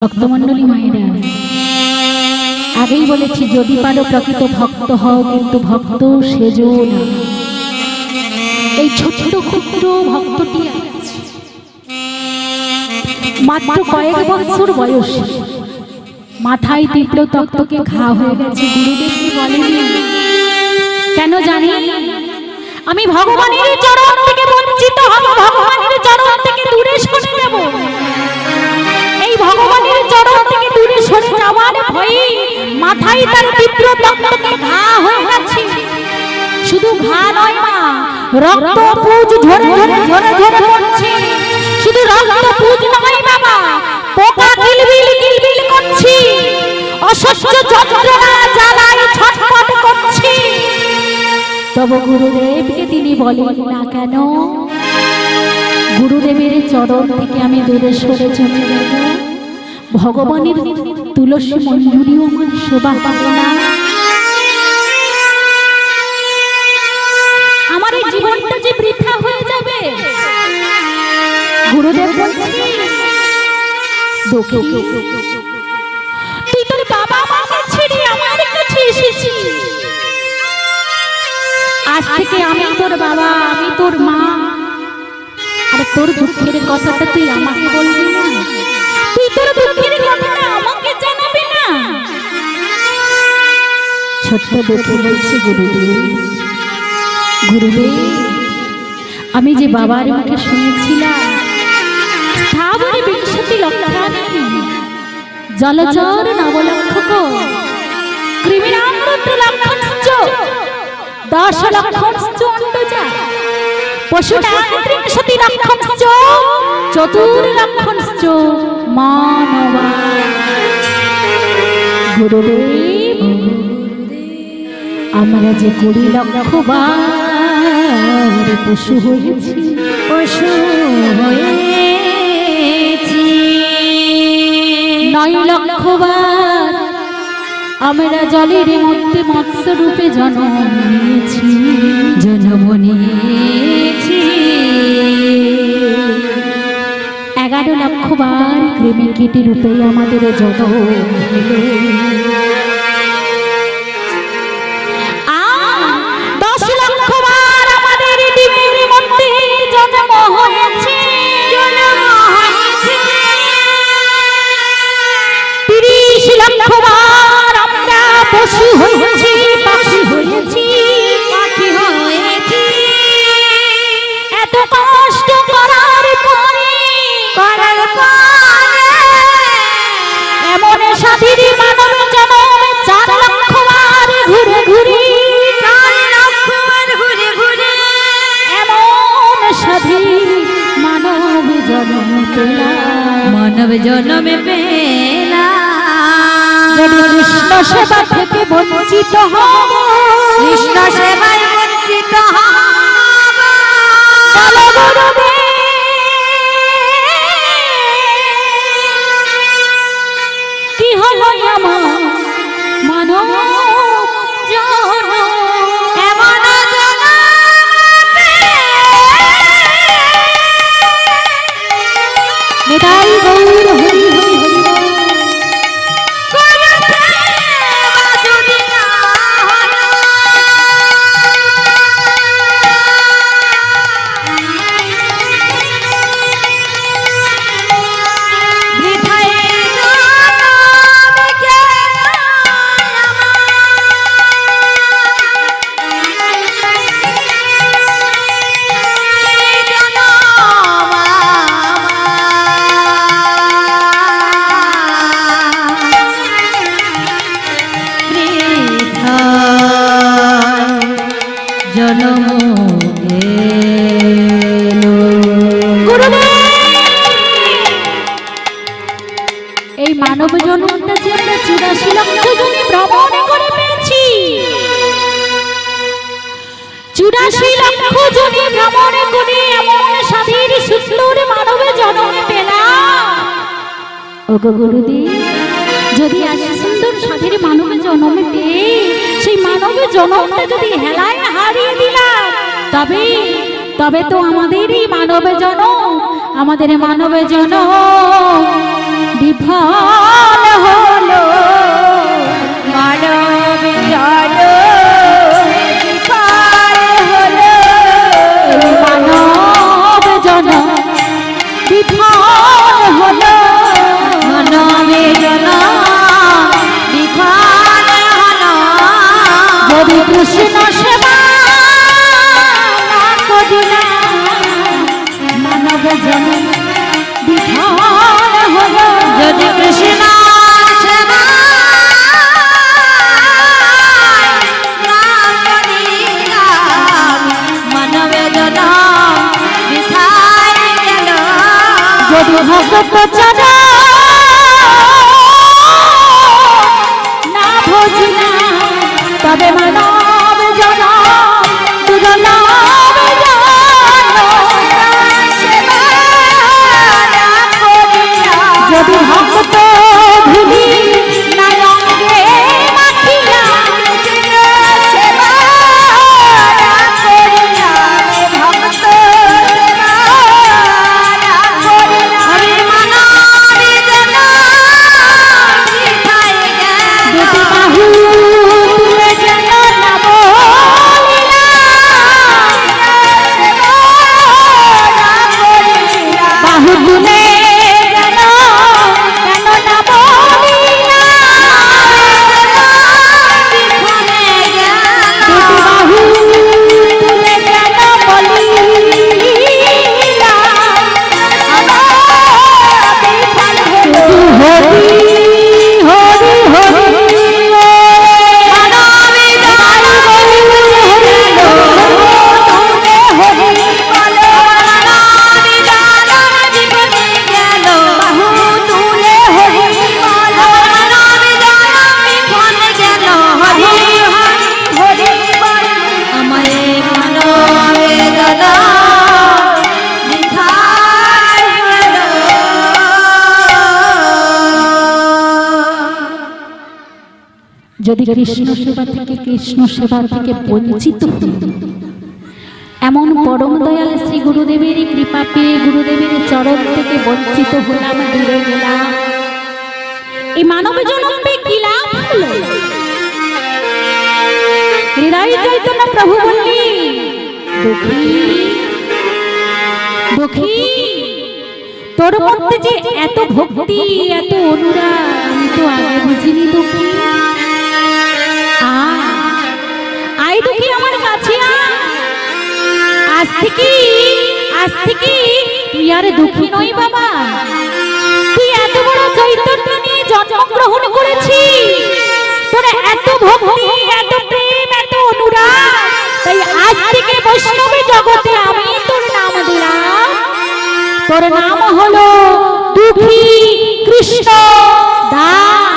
ভক্তমণ্ডলী মায়েরা, আগেই বলেছি যদি পারো প্রকৃত ভক্ত হও, কিন্তু ভক্ত সেজো না। এই ছোট্ট ক্ষুদ্র ভক্তটি মাত্র কয়েক বছর বয়স, মাথায় তীব্র তক্তকে ঘা হয়ে গেছে। গুরুদেবকে বলেনি কেন জানি, আমি ভগবানের চরণ থেকে বঞ্চিত হব, ভগবানের চরণ থেকে দূরে সরে যাব। এই ভগবানের চরণ থেকে দূরে সরে যাওয়ার ভয়ে মাথায় তার তীব্র তক্তকে ঘা হয়ে গেছে। শুধু ঘা নয় মা, রক্ত পুঁজ ঝরে ঝরে ঝরে ঝরে পড়ছে। শুধু রক্ত পুঁজ নয় বাবা, পোকা কিলবিল কিলবিল করছে, অসহ্য যন্ত্রণা জ্বালায় ছটফট করছে। তবে গুরুদেবকে তিনি বলেন না কেন, গুরুদেবের চরণ থেকে আমি দূরে সরে চলে যাব, ভগবানের তুলসী মঞ্জুরিও আমার সেবা পাবে না, আমার এই জীবনটা যে বৃথা হয়ে যাবে। গুরুদেব বলছেন তুই তোর বাবা মাকে ছেড়ে আমার কাছে এসেছিস, আজ থেকে আমি তোর বাবা, আমি তোর মা, আর তোর দুঃখের কথাটা তুই আমাকে বলবি না, তুই তোর দুঃখের কথাটা আমাকে জানাবি না। ছোট্ট দুঃখে বলছি গুরুদেব, গুরুদেব আমি যে বাবার মুখে শুনেছিলাম স্থাবরে বিংশতি লক্ষানি জলচর নবলক্ষক কৃমিরামরুদ্র লক্ষণশ্চ 10 লক্ষণশ্চ অণ্ডজা পশুনাং 30 লক্ষণশ্চ 4 লক্ষণশ্চ মানবা। গুরুদেব আমরা যে 20 লক্ষ বার পশু হয়েছি, পশু হয়েছি 9 লক্ষ বার আমরা জলের মধ্যে মৎস্য রূপে জন্ম নিয়েছি, জন্ম নিয়েছি 11 লক্ষ বার কৃমি কীট রূপে আমাদের জন্ম হলো। 10 লক্ষ বার আমাদের ডিমের মধ্যে জন্ম হয়েছে, জন্ম হয়েছে 30 লক্ষ বার আমরা পশু হয়েছি, পাখি হয়েছি, পাখি হয়েছি। এত কষ্ট করার পরে এমন স্বাধীন মানব জন্ম 4 লক্ষ বার ঘুরে ঘুরে, 4 লক্ষ বার ঘুরে ঘুরে এমন স্বাধীন মানব জন্ম পেলাম, মানব জন্ম পেলাম। যদি কৃষ্ণ সেবা থেকে বঞ্চিত হব, কৃষ্ণ সেবায় বঞ্চিত হব, কি হলো আমার মানব জন্ম, এমন জন্ম নিতাই গৌর হরি হরি হরি। এই মানব জন্মটা যে আমরা 84 লক্ষ জনে ভ্রমণ করে পেয়েছি, 84 লক্ষ জনে ভ্রমণ করে এমন স্বাধীন সুন্দর মানব জন্ম পেলাম। ওগো গুরুদেব, যদি আজ সুন্দর স্বাধীন মানব জন্ম পেয়ে সেই মানব জন্মটা যদি হেলায় হারিয়ে দিলাম, তবে তবে তো আমাদেরই মানব জন্ম, আমাদের মানব জন্ম বিফল হলো মানব জন বিফল হলো মানব জন বিফল হলো মানব জন বিফল হলো যদি কৃষ্ণ সেবা না করিলা মানব জন বিফল হলো যদি কৃষ্ণ সেবা না করিলা মানব জন বিফল গেল যদি ভক্ত চরণ না ভজিলা তবে মানব জন দুর্লভ সেবা না করিলা যদি ভক্ত ভুলি না অঙ্গে মাখিলা সেবা না করিলা ভক্ত সেবা না করিলা হরি মানব জন বিফল গেল দুটি বাহু তুলে যেন না বলিলা বাহু তুলে যেন কেন না বলিলা দুটি বাহু তুলে যেন বলিলা বিফল শুধু হরি হরি হরি যদি কৃষ্ণ সেবা থেকে বঞ্চিত হই, এমন পরম দয়াল শ্রী গুরুদেবের কৃপা পেয়ে গুরুদেবের চরণ থেকে বঞ্চিত হলাম, দূরে গেলাম, এই মানব জন্ম পেয়ে কি লাভ হলো? হৃদয় চৈতন্য প্রভু বললি, দুঃখী দুঃখী তোর মধ্যে যে এত ভক্তি এত অনুরাগ আমি তো আগে বুঝিনি। দুঃখী আয় দুঃখী আমার কাছে আজ থেকে তুই আর দুঃখী নই বাবা, তুই এত বড় চৈতন্য নিয়ে জন্মগ্রহণ করেছিস, তোর এত ভক্তি এত প্রেম এত অনুরাগ, তাই আজ থেকে বৈষ্ণবী জগতে আমি তোর নাম দিলাম, তোর নাম হলো দুঃখী কৃষ্ণ দাস।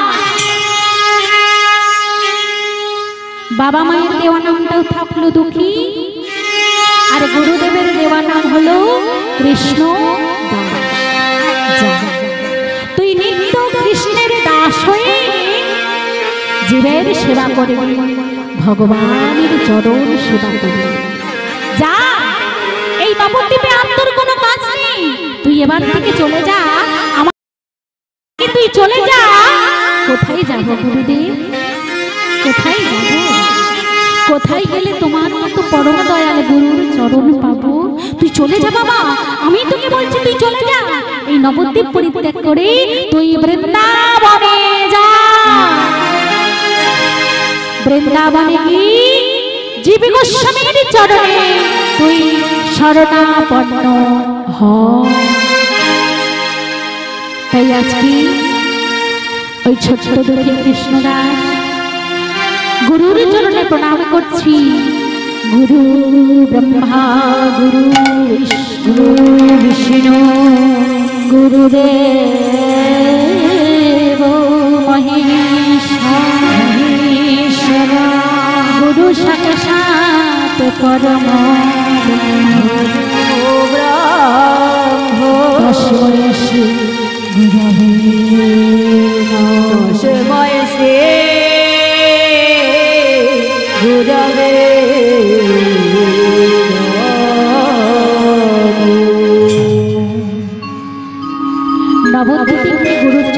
বাবা মায়ের দেওয়া নামটাও থাকলো দুঃখী, আর গুরুদেবের দেওয়া নাম হলো কৃষ্ণ দাস। তুই নিত্য কৃষ্ণের দাস হয়ে জীবের সেবা করে, ভগবানের চরণ সেবা করে যা। এই নবদ্বীপে আর তোর কোনো কাজ নেই, তুই এবার থেকে চলে যা, আমার তুই চলে যা। কোথায় যাব গুরুদেব, কোথায় যাব? কোথায় গেলে তোমার মতো পরম দয়াল গুরুর চরণ পাবো? তুই চলে যা বাবা, আমি তোকে বলছি তুই চলে যা। এই নবদ্বীপ পরিত্যাগ করে তুই বৃন্দাবনে যা। বৃন্দাবনে কি জীব গোস্বামীর চরণে তুই শরণাপন্ন হ। তাই আজকে ওই ছোট্ট দুঃখী কৃষ্ণদাস গুরুর চরণে প্রণাম করছি। গুরু ব্রহ্মা গুরু বিষ্ণু বিষ্ণু গুরুদেব মহেশ্বর গুরু সাক্ষাৎ পরম তস্मै শ্রী গুরবে তস্मै শ্রী গুরবে নবদ্বীপে গুরুর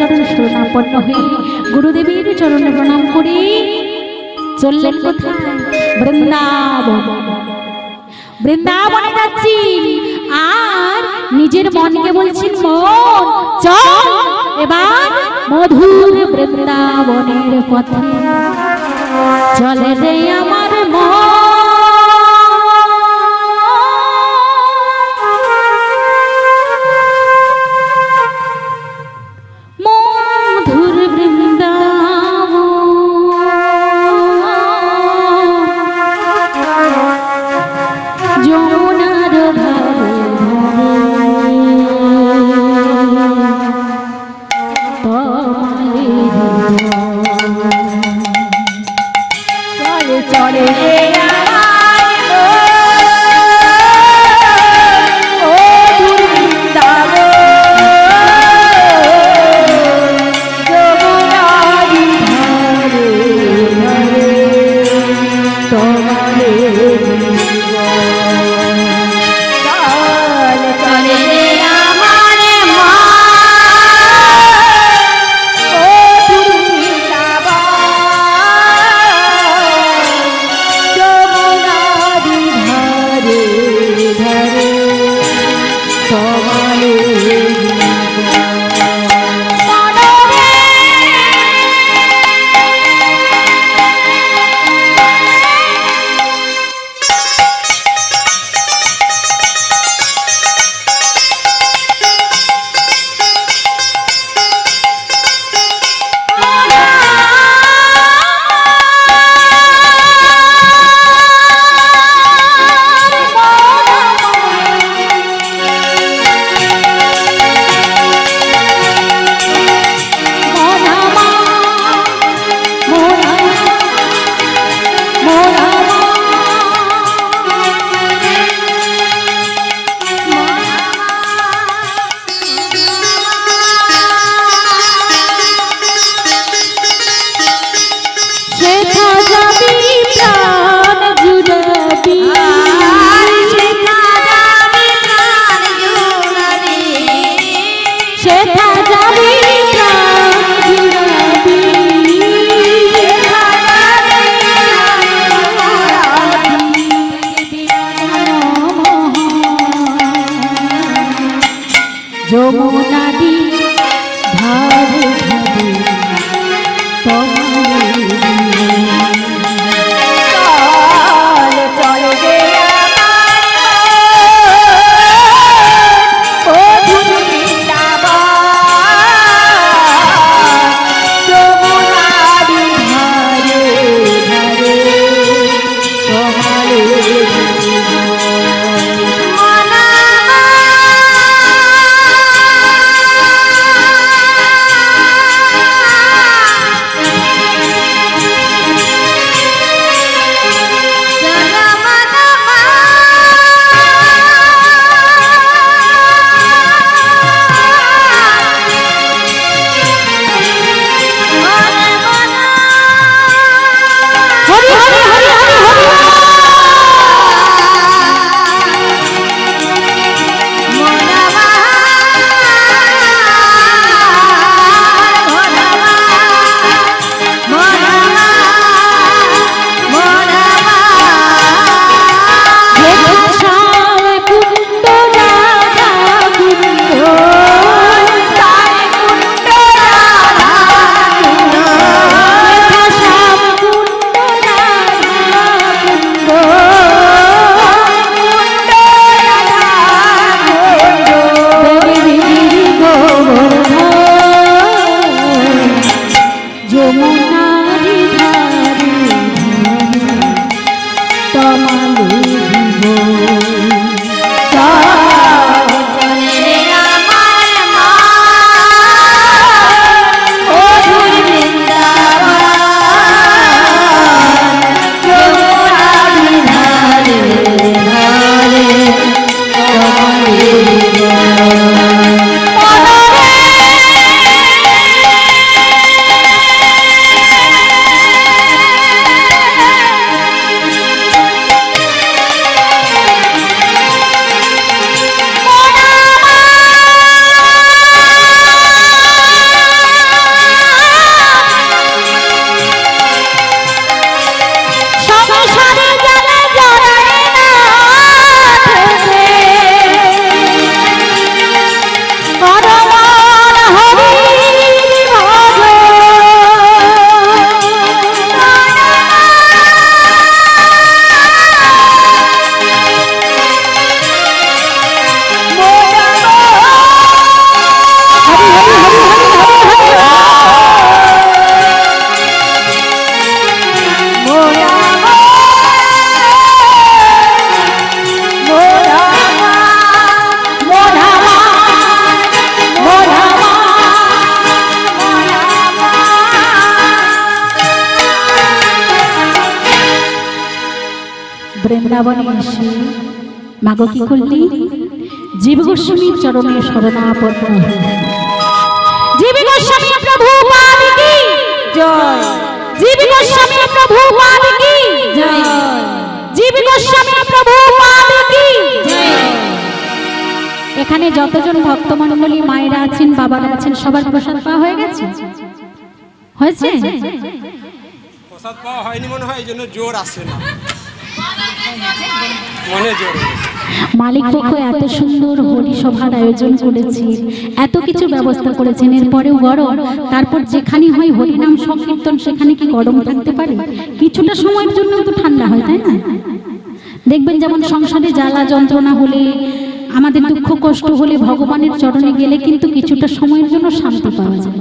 ভাবাপন্ন হয়ে গুরুদেবের চরণে প্রণাম করে চললেন কোথায়? বৃন্দাবন। বৃন্দাবনে যাচ্ছি আর নিজের মনকে বলছেন, মন চল এবার মধুর বৃন্দাবনের পথে চলে রে আমার মধুর বৃন্দাবন যমুনার ধারে চলে চলে রে বৃন্দাবনে এসে মাগো কি করলি? জীব গোস্বামীর চরণে শরণাপন্ন হলি। জীব গোস্বামী প্রভু পাদ কি জয়, জীব গোস্বামী প্রভু পাদ কি জয়, জীব গোস্বামী প্রভু পাদ কি জয়। এখানে যতজন ভক্তমণ্ডলী মায়েরা আছেন, বাবারা আছেন, সবার প্রসাদ পাওয়া হয়ে গেছে? হয়েছে? প্রসাদ পাওয়া হয়নি মনে হয়, এই জন্য জোর আসে না, মনে জোর। মালিক পক্ষ এত সুন্দর হরিসভার আয়োজন করেছে, এত কিছু ব্যবস্থা করেছেন, এরপরেও গরম। তারপর যেখানে হয় হরিনাম সংকীর্তন, সেখানে কি গরম থাকতে পারে? কিছুটা সময়ের জন্য তো ঠান্ডা হয়, তাই না? দেখবেন যেমন সংসারে জ্বালা যন্ত্রণা হলে, আমাদের দুঃখ কষ্ট হলে ভগবানের চরণে গেলে কিন্তু কিছুটা সময়ের জন্য শান্তি পাওয়া যায়।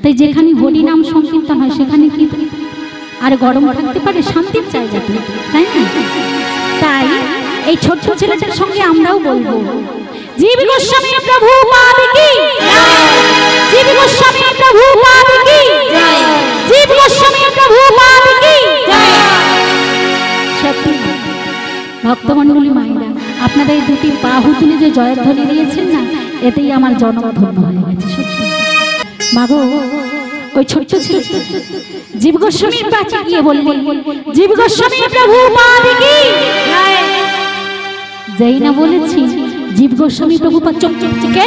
তাই যেখানে হরিনাম সংকীর্তন হয় সেখানে কি আর গরম থাকতে পারে? শান্তির জায়গাতে, তাই না? তাই এই ছোট্ট ছেলেটার সঙ্গে আমরাও বলবো, জীব গোস্বামী প্রভু পাদ কি জীব গোস্বামী প্রভু পাদ কি জীব গোস্বামী প্রভু পাদ কি। সত্যি ভক্তমণ্ডলী মায়েরা, আপনারা এই দুটি বাহু তুলে যে জয়ধ্বনি দিয়েছেন না, এতেই আমার জন্ম ধন্য হয়ে গেছে। সত্যি মাগো, ওই ছোট্ট ছেলে জীব গোস্বামীর কাছে গিয়ে বললেন, জীব গোস্বামী প্রভু পাদ কি। যেই না বলেছি জীব গোস্বামী প্রভু পাদ, চমকে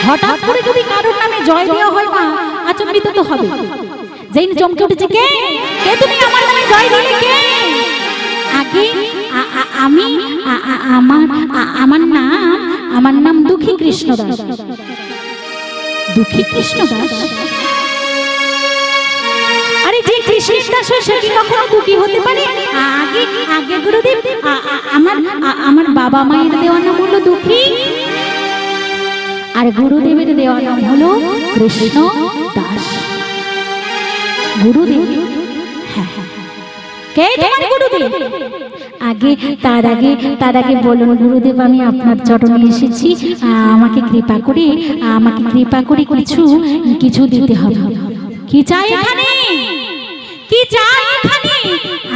হঠাৎ করে যদি কারোর নামে জয় দেওয়া হয় না, আচম্বিত তো হবে। যেই না চমকে উঠেছে, কে কে তুমি আমার নামে জয় দিলে? কে? আগে আমি আমার নাম দুঃখী কৃষ্ণ দাস। দুঃখী কৃষ্ণ দাস? আরে যে কৃষ্ণের দাস হয় সে কি কখনো দুঃখী হতে পারে? আগে আগে গুরুদেব, আমার বাবা মায়ের দেওয়া নাম হলো দুঃখী, আর গুরুদেবের দেওয়া নাম হলো কৃষ্ণ দাস। গুরুদেব? হ্যাঁ, কে তোমার গুরুদেব? তার আগে বলুন গুরুদেব, আমি আপনার চরণে এসেছি, আমাকে কৃপা করে কিছু দিতে হবে। কি চাই এখানে? কি চাই এখানে?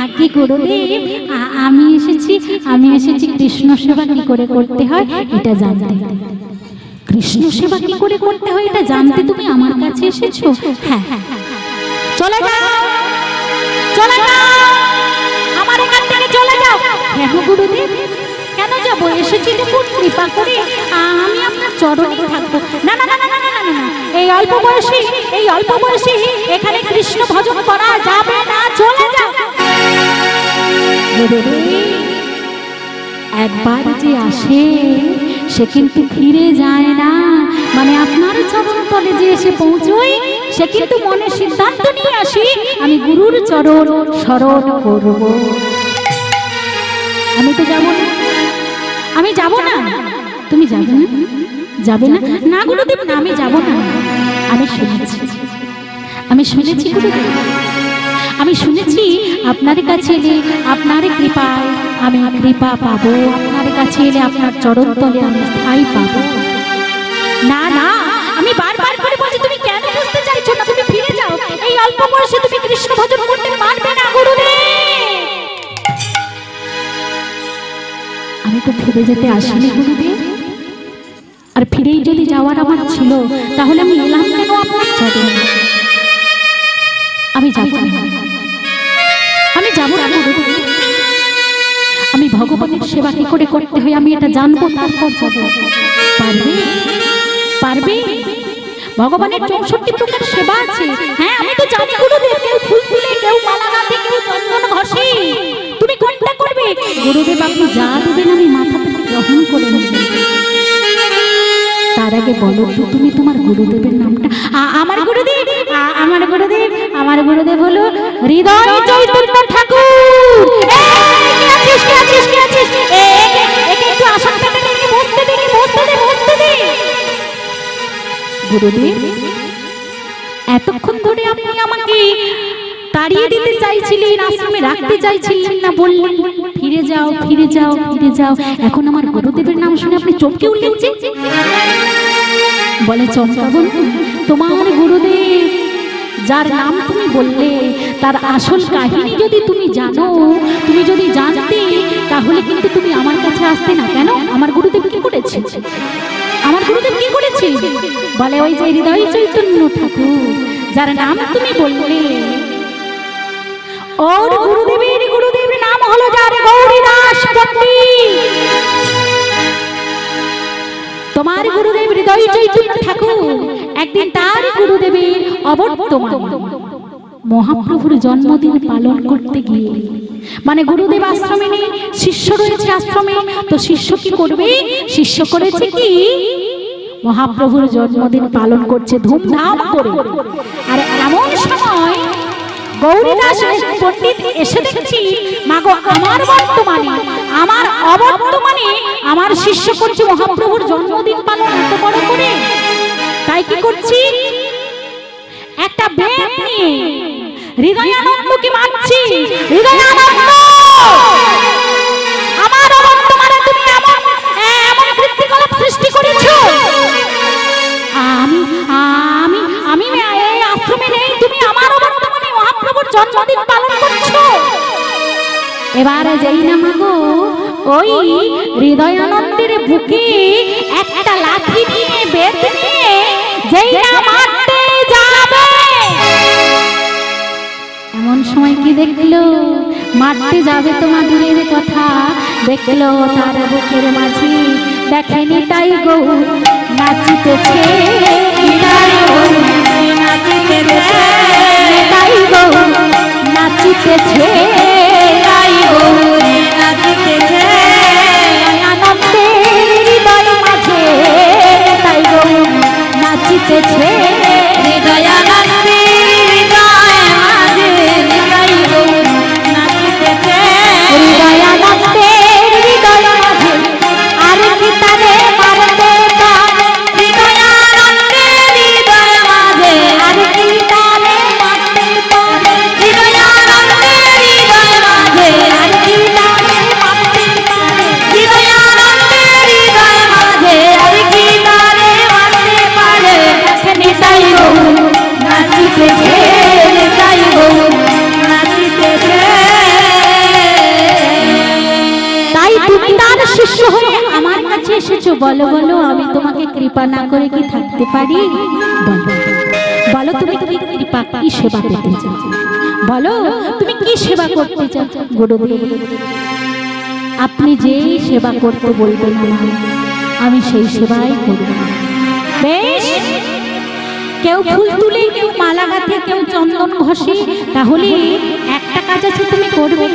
আগে গুরুদেব, আমি এসেছি কৃষ্ণ সেবা কি করে করতে হয় এটা জানতে। কৃষ্ণ সেবা কি করে করতে হয় এটা জানতে তুমি আমার কাছে এসেছো? হ্যাঁ, চলে যাও, চলে যাও, আমার এখান থেকে চলে যাও। কেন গুরুদেব? কেন যাবো? এসেছি যখন কৃপা করে আমি আপনার চরণে থাকবো। না না না না না না না, এই অল্প বয়সী এখানে কৃষ্ণ ভজন করা যাবে না, চলে যাও। একবার যে আসে সে কিন্তু ফিরে যায় না, মানে আপনার চরণ তলে যে এসে পৌঁছই সে কিন্তু মনে সিদ্ধান্ত নিয়ে আসি, আমি গুরুর চরণ স্মরণ করব। আমি তো যাব না, আমি যাব না। তুমি যাবে না? যাবে না? না গুরুদেব, না আমি যাব না। আমি শুনেছি গুরুদেব, আমি শুনেছি আপনার কাছে এলে আপনার কৃপায় আমি কৃপা পাবো, আপনার কাছে এলে আপনার চরণ তলে আমি স্থায়ী পাবো। না না, আমি বারবার করে বলছি, তুমি কেন বুঝতে চাইছো না? তুমি ফিরে যাও, এই অল্প বয়সে তুমি কৃষ্ণ ভজন করতে পারবে না গুরুদেব। আমি তো ফিরে যেতে আসিনি গুরুদেব, আর ফিরেই যদি যাওয়ার আমার ছিল তাহলে আমি এলাম কেন আপনার চরণে? আমি যাব না, আমি যাব না গুরুদেব। আমি ভগবানের সেবা কি করে করতে হয় আমি এটা জানবো, তারপর যাব। পারবে? পারবে? ভগবানের 64 প্রকার সেবা আছে। হ্যাঁ, আমি তো জানি গুরুদেব, কেউ ফুল তুলে, কেউ মালা গাঁথে, কেউ চন্দন ঘষে। তুমি কোনটা করবে? গুরুদেব আপনি যা দেবেন আমি মাথা থেকে গ্রহণ করে নেব। তার আগে বলো তো তুমি তোমার গুরুদেবের নামটা। আমার গুরুদেব হলো হৃদয় চৈতন্য ঠাকুর। কে আছিস? একে একটু আসন পেতে দেখি, বসতে দে। গুরুদেব, এতক্ষণ ধরে আপনি আমাকে তাড়িয়ে দিতে চাইছিলেন, আশ্রমে রাখতে চাইছিলেন না, বললেন ফিরে যাও। এখন আমার গুরুদেবের নাম শুনে আপনি চমকে উঠলেন যে? বলে চমকাবো না? তোমার গুরুদেব যার নাম তুমি বললে তার আসল কাহিনী যদি তুমি জানো, তুমি যদি জানতে, তাহলে কিন্তু তুমি আমার কাছে আসতে না। কেন? আমার গুরুদেব কি করেছে? আমার গুরুদেব কি করেছে? বলে ওই যে হৃদয় চৈতন্য ঠাকুর, যার নাম তুমি বললে, ওর গুরুদেবের নাম হলো যার গৌরীদাস পণ্ডিত। তোমার গুরুদেব হৃদয় চৈতন্য ঠাকুর একদিন তার গুরুদেবের অবর্তমানে মহাপ্রভুর জন্মদিন পালন করতে গিয়ে, মানে গুরুদেব আশ্রমে নেই, শিষ্য রয়েছে আশ্রমে, তো শিষ্য কি করবে? শিষ্য করেছে কি মহাপ্রভুর জন্মদিন পালন করছে ধুমধাম করে। আর এমন সময় গৌরীদাস পণ্ডিত এসে দেখছি, মাগো আমার বর্তমানে, আমার অবর্তমানে আমার শিষ্য করছে মহাপ্রভুর জন্মদিন পালন এত বড় করে। তাই কি করছি? একটা বেদ নিয়ে হৃদয়ানন্দকে মারছি। হৃদয়ানন্দ, আমার অবর্তমানে তুমি এমন কীর্তিকলাপ সৃষ্টি করেছো। আমি এই আশ্রমে নেই, তুমি আমার অবর্তমানে মহাপ্রভুর জন্মদিন পালন করছো। এবারে যেই না মাগো ওই হৃদয়ানন্দের বুকে একটা লাঠি নিয়ে, বেদ নিয়ে যেই না মারতে যাবে, এমন সময় কি দেখলো? মারতে যাবে তোমার দূরের কথা, দেখলো তার বুকের মাঝে দেখেনি তাই গৌর নাচিতেছে, তাই গৌর নাচিতেছে, তাই গৌর নাচিতেছে, তাই গৌর নাচিতেছে, আনন্দের হৃদয় মাঝে তাই গৌর নাচিতেছে, হৃদয়ানন্দের হৃদয় মাঝে তাই গৌর নাচিতেছে, হৃদয়ানন্দের হৃদয় মাঝে আর কি তারে মারতে পারে, হৃদয়ানন্দের হৃদয় মাঝে আর কি তারে মারতে পারে, হৃদয়ানন্দের হৃদয় মাঝে আর কি তারে মারতে পারে, হৃদয়ানন্দের হৃদয় মাঝে আর কি তারে মারতে পারে, তাই গৌর নাচিতেছে, তাই গৌর নাচিতেছে। তাই তুমি তার শিষ্য হয়ে আমার কাছে এসেছো, বলো বলো আমি তোমাকে কৃপা না করে কি থাকতে পারি? বলো বলো, তুমি কৃপা কি সেবা পেতে চাও? বলো তুমি কি সেবা করতে চাও? গুরুদেব আপনি যেই সেবা করতে বলবেন আমি সেই সেবাই করব। বেশ, কেউ ফুল তুলে, কেউ মালা গাঁথে, কেউ চন্দন ঘষে, তাহলে একটা কাজ আছে তুমি করবে।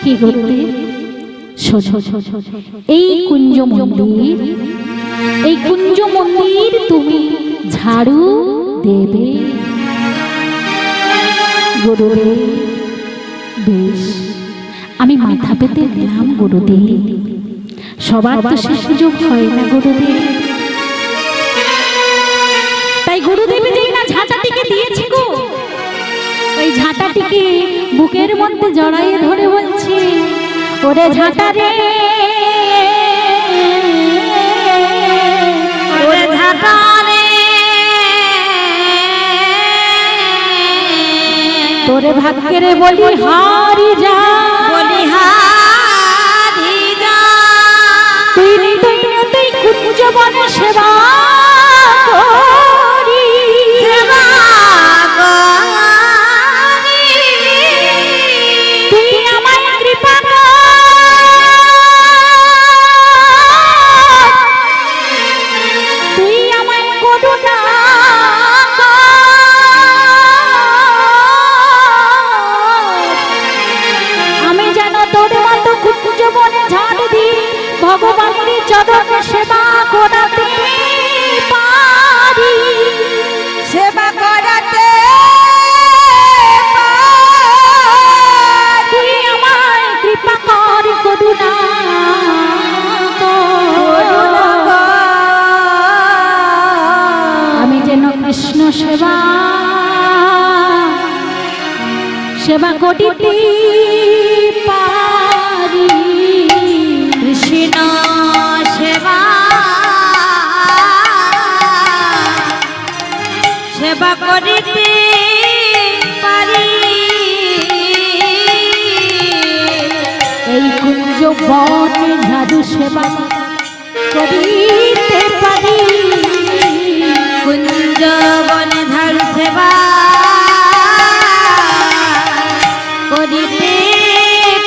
কি করবে? এই কুঞ্জ মন্দির, এই কুঞ্জ মন্দির তুমি ঝাড়ু দেবে। গুরুদেব বেশ, আমি মাথা পেতে গেলাম গুরুদেব। সবার তো সে সুযোগ হয় না গুরুদেব। তাই গুরুদেব যেই না ঝাঁটাটিকে দিয়েছি গো, ওই ঝাঁটাটিকে বুকের মধ্যে জড়াইয়ে ধরে বলছি, ওরে ঝাঁটা রে, ওরে ঝাঁটা রে, তোরে ভাগ্যের বলি হারি যা, বলি হারি যা, তুই তুই কুঞ্জ বনে সেবা করি, সেবা করি, তুই আমায় কৃপা কর, তুই আমায় করুণা কর, আমি যেন তোর মতো কুঞ্জ বনে ঝাড় দিই, ভগবানের চরণে সেবা করাতে পারি, সেবা করাতে পারি, আমায় কৃপা কর, করুণা কর, আমি যেন কৃষ্ণ সেবা করিতে পারি, কৃষ্ণ সেবা করিতে পারি, বন ঝাড়ু সেবা করিতে পারি, কুঞ্জ বন ঝাড়ু সেবা করিতে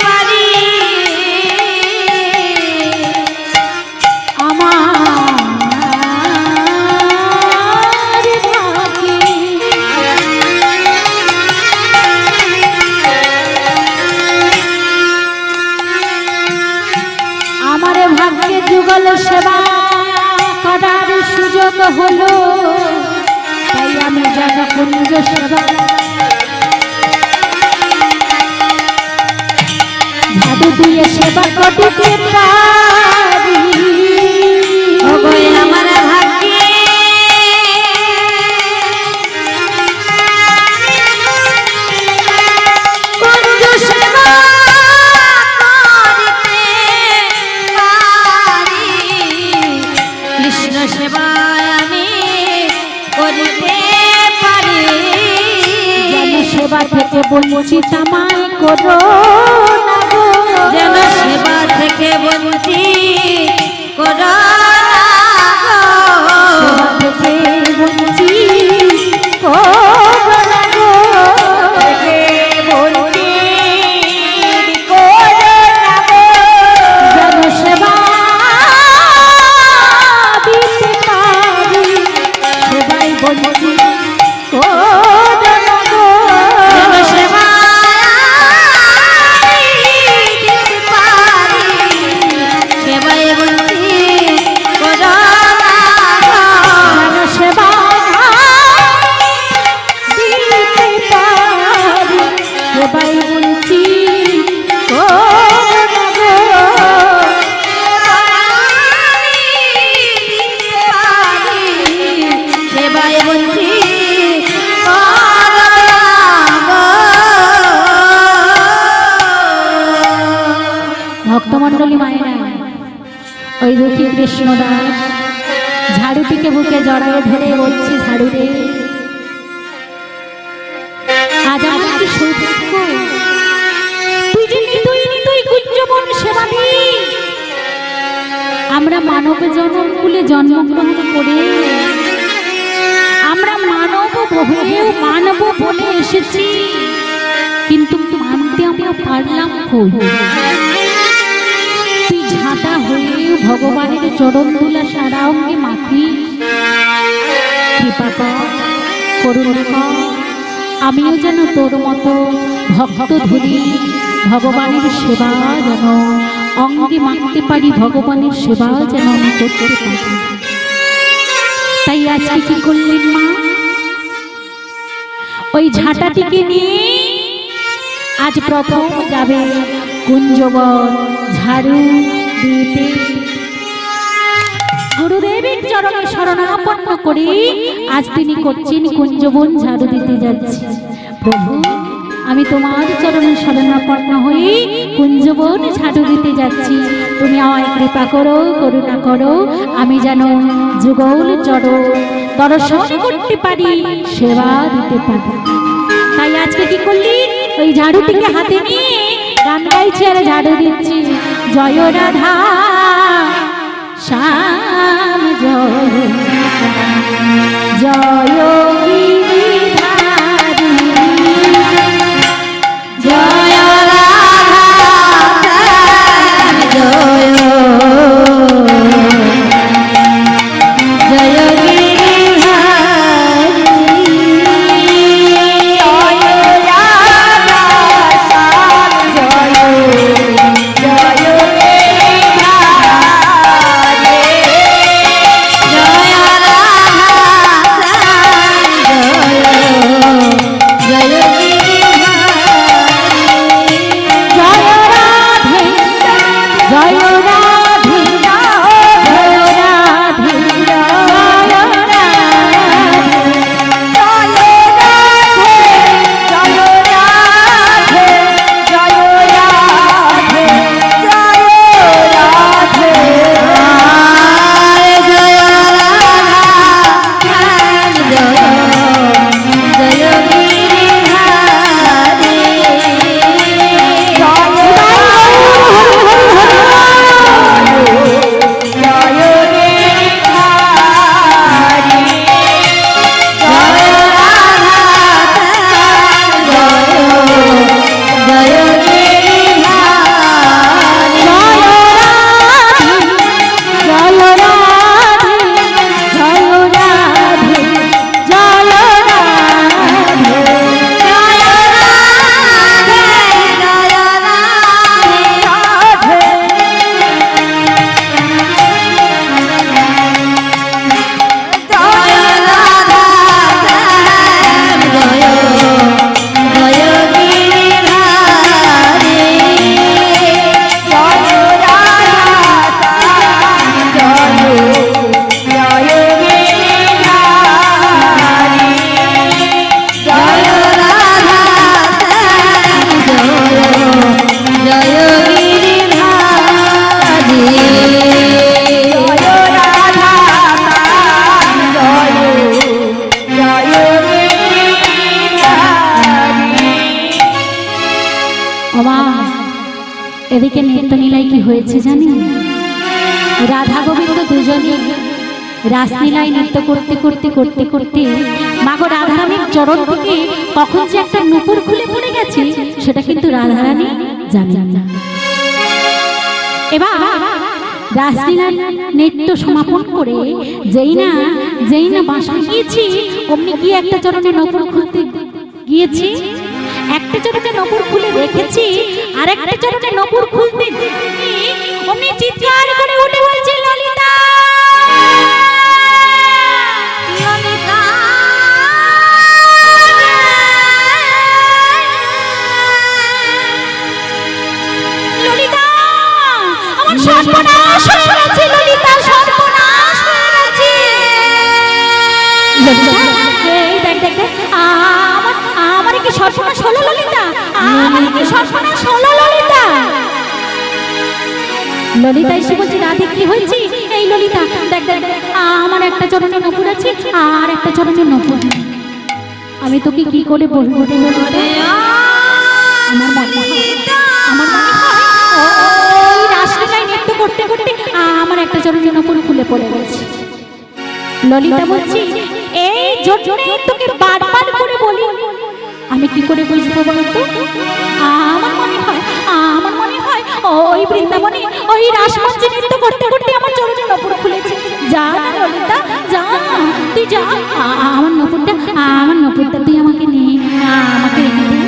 পারি। আমার ভাগ্যে আমার ভাগ্যে যুগল সেবা করার সুযোগ হলো, তাই আমি যেন কুঞ্জ সেবা ঝাড়ু দিয়ে সেবা করিতে পারি। ওগো আমার ভাগ্যে কুঞ্জ সেবা করিতে পারি, কৃষ্ণ সেবা আমি করিতে পারি। যেন সেবা থেকে বঞ্চিত আমায় করো না গো, যেন সেবা থেকে বঞ্চিত করো না গো, সেবা থেকে বঞ্চিত করো না গো, যেন সেবা দিতে পারি, সেবাই বঞ্চিত করো না গো, যেন সেবা দিতে পারি, সেবায় বঞ্চিত করো না গো, যেন সেবা দিতে পারি, সেবাই বঞ্চিত করো না গো। সেবায় বঞ্চিত করো না গো। ভক্তমণ্ডলী মায়েরা, ওই দুঃখী কৃষ্ণদাস ঝাড়ুটিকে বুকে জড়ায়ে ধরে বলছে, ঝাড়ু রে আজ আমার কি সৌভাগ্য, তুই যে নিতুই কুঞ্জবন সেবা দি। আমরা মানব জন্মকুলে জন্মগ্রহণ করে আমরা মানব হয়েও মানব বলে এসেছি, কিন্তু মানতে আমরা পারলাম কই? তুই ঝাঁটা হয়েও ভগবানের চরণ দুলা সারা অঙ্গে মাখি, কৃপা কর, করুণা কর, আমিও যেন তোর মতো ভক্ত ধরি, ভগবানের সেবা যেন অঙ্গে মাখতে পারি, ভগবানের সেবা যেন আমি করতে পারি। তাই আজকে কি করলেন মা? ওই ঝাঁটাটিকে নিয়ে আজ প্রথম যাবে কুঞ্জবন ঝাড়ু দিতে। গুরুদেবের চরণে শরণাপন্ন করে আজ তিনি করছেন কুঞ্জবন ঝাড়ু দিতে যাচ্ছি। প্রভু, আমি তোমার চরণে শরণাপন্ন হয়ে কুঞ্জবন ঝাড়ু দিতে যাচ্ছি, তুমি আমায় কৃপা করো, করুণা করো, আমি যেন যুগল চরণ দর্শন করতে পারি, সেবা দিতে পারি। তাই আজকে কি করলি? ওই ঝাড়ুটিকে হাতে নিয়ে গান গাইছি আর ঝাড়ু দিচ্ছি, জয় রাধা শ্যাম জয় জয় গিরিধারী, জয় রাধা জয় জয় গিরিধারী, জয় রাধা জয় জয় গিরিধারী, জয় রাধা জয় এদিকে নৃত্যনীলায় কি হয়েছে জানি, রাধা গোবিন্দ দুজনে রাসলীলায় নৃত্য করতে করতে করতে করতে মাগো রাধারানীর চরণ থেকে কখন যে একটা নূপুর খুলে পড়ে গেছে সেটা কিন্তু রাধারানী জানেন না। এবার রাসলীলার নৃত্য সমাপন করে যেই না বাসা গিয়েছি অমনি গিয়ে একটা চরণে নূপুর খুলতে গিয়েছি, একটা চরণে নূপুর খুলে রেখেছি, আর একটা চরণে নূপুর খুলতে অমনি চিৎকার করে উঠে বলছে ললিতা ললিতা। ললিতা আমার সর্বনাশ হয়ে গেছে, ললিতা সর্বনাশ হয়ে গেছে। এই দেখ দেখ দেখ আমার কি সর্বনাশ হলো ললিতা, আমার কি সর্বনাশ হলো ললিতা। ললিতা এসে বলছে রাধে কি হয়েছে? এই ললিতা দেখ দেখ আমার একটা চরণে নূপুর আছে আর একটা চরণে নূপুর, আমি তোকে কি করে বলবো রে ললিতা? আমার মনে হয় ওই রাসলীলায় নৃত্য করতে করতে আমার একটা চরণে নূপুর খুলে পড়ে গেছে। ললিতা বলছি এই জন্যই তোকে বারবার করে বলি, আমি কি করে বুঝবো বলতো? আমার মনে হয় ওই বৃন্দাবনে ওই রাসমঞ্চে নৃত্য করতে করতে আমার চরণে নূপুর খুলেছে। যা না ললিতা যা, তুই যা, আমার নূপুরটা তুই আমাকে নে, আমাকে রেখে দে।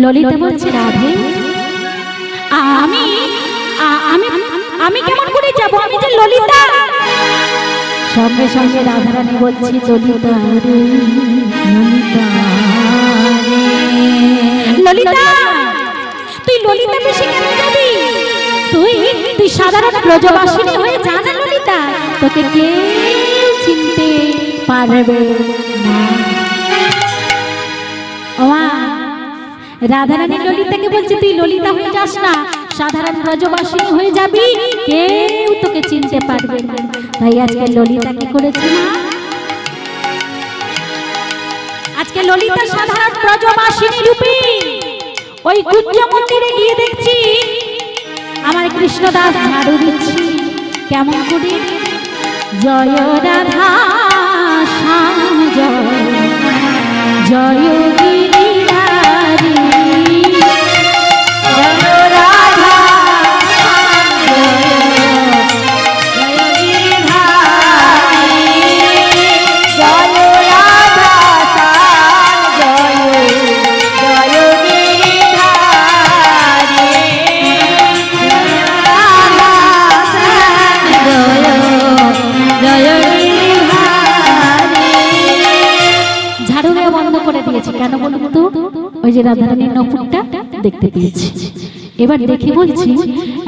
ললিতা বলছে রাধে আমি আমি আমি কেমন করে যাব, আমি যে ললিতা। সঙ্গে সঙ্গে রাধারানী বলছি ললিতা রে ললিতা রে ললিতা, তুই ললিতা বেশি কেন যাবি? তুই সাধারণ ব্রজবাসিনী হয়ে যা না ললিতা, তোকে কেউ চিনতে পারবে না। ওমা রাধারানী ললিতাকে বলছে তুই ললিতা হয়ে যাস না, সাধারণ ব্রজবাসিনী হয়ে যাবি, কেউ তোকে চিনতে পারবে না। তাই আজকে ললিতা কি করেছে না, আজকে ললিতা সাধারণ ব্রজবাসিনী রূপে ওই কুঞ্জ মন্দিরে গিয়ে দেখছি আমার কৃষ্ণদাস ঝাড়ু দিচ্ছি কেমন করে, জয় রাধা শ্যাম জয় জয় গিরিধারী জয় রাধা কেন বলুন তো? ওই যে রাধারানীর নূপুরটা দেখতে পেয়েছি, এবার দেখে বলছি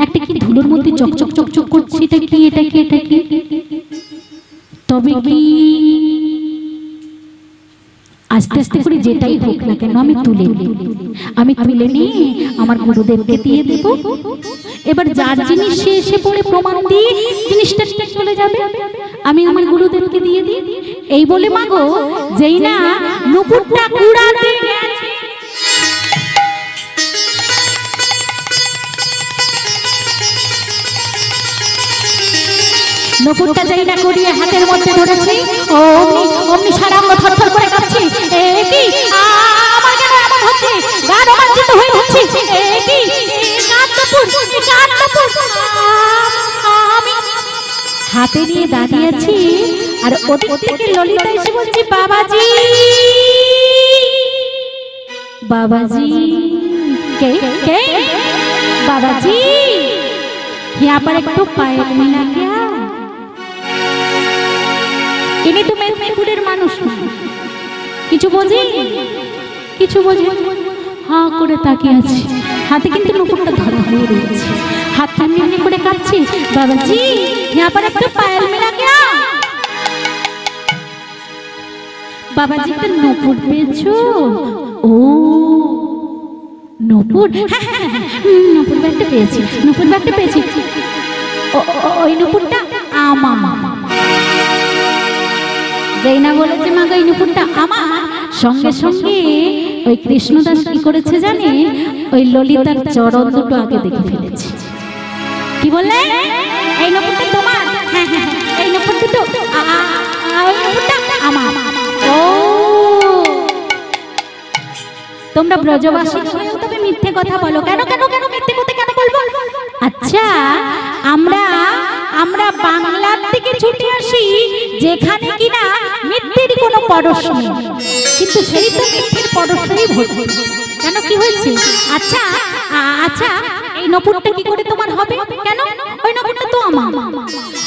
একটা কি ধুলোর মধ্যে চকচক চকচক করছে, এটা কি এটা কি এটা কি? তবে কি আস্তে আস্তে করে যেটাই হোক না কেন আমি তুলে নিয়ে আমার গুরুদেবকে দিয়ে দেব। এবার যার জিনিস সে এসে পড়ে প্রমাণ দিয়ে জিনিসটা চলে যাবে, আমি আমার গুরুদেবকে দিয়ে দিই। এই বলে মাগো যেই না নূপুরটা কুড়াতে গেছে, নূপুরটা যেই না কুড়িয়ে হাতের মধ্যে ধরেছে অমনি সারা অঙ্গ থরথর করে কাঁপছে। কি আমার কেন এমন হচ্ছে, গা রোমাঞ্চিত হয়ে যাচ্ছে। কি আমি হাতে নিয়ে দাঁড়িয়েছি আর ওদিক থেকে ললিতা এসে বলছি বাবাজি बाबाजी के बाबाजी यहाँ पर एक तो पायल मिला क्या? इन्हीं तो मेदिनीपुरेर मानुष किछु बोझे हाँ करे ताकिये आछि हाथे किन्तु नुपुरटा धरा हये रयेछे हाथ एमनि करे काঁপছে बाबाजी यहाँ पर एक तो पायल मिला क्या? बाबाजी तो नुपुर पेয়েছো ओ নুপুর নুপুর ব্যাগটা পেয়েছি ওই নুপুরটা আমার যেই না বলেছে মা ওই নুপুরটা আমার সঙ্গে সঙ্গে ওই কৃষ্ণদাস কি করেছে জানেন ওই ললিতার চরণ দুটো আগে দেখে ফেলেছি। কি বললে? এই নপুরটা তোমার? হ্যাঁ হ্যাঁ, এই নপুর দুটো ওই নপুরটা আমার। ও তোমরা ব্রজবাসী হয়েও তবে মিথ্যে কথা বলো কেন? কেন কেন মিথ্যে কথা কেন বলবো? আচ্ছা, আমরা আমরা বাংলার থেকে ছুটে আসি যেখানে কিনা মিথ্যের কোনো পরশ নেই, কিন্তু সেই তো মিথ্যের পরশেই ভর্তি। কেন, কি হয়েছে? আচ্ছা আচ্ছা, এই নপুরটা কি করে তোমার হবে? কেন? ওই নপুরটা তো আমার।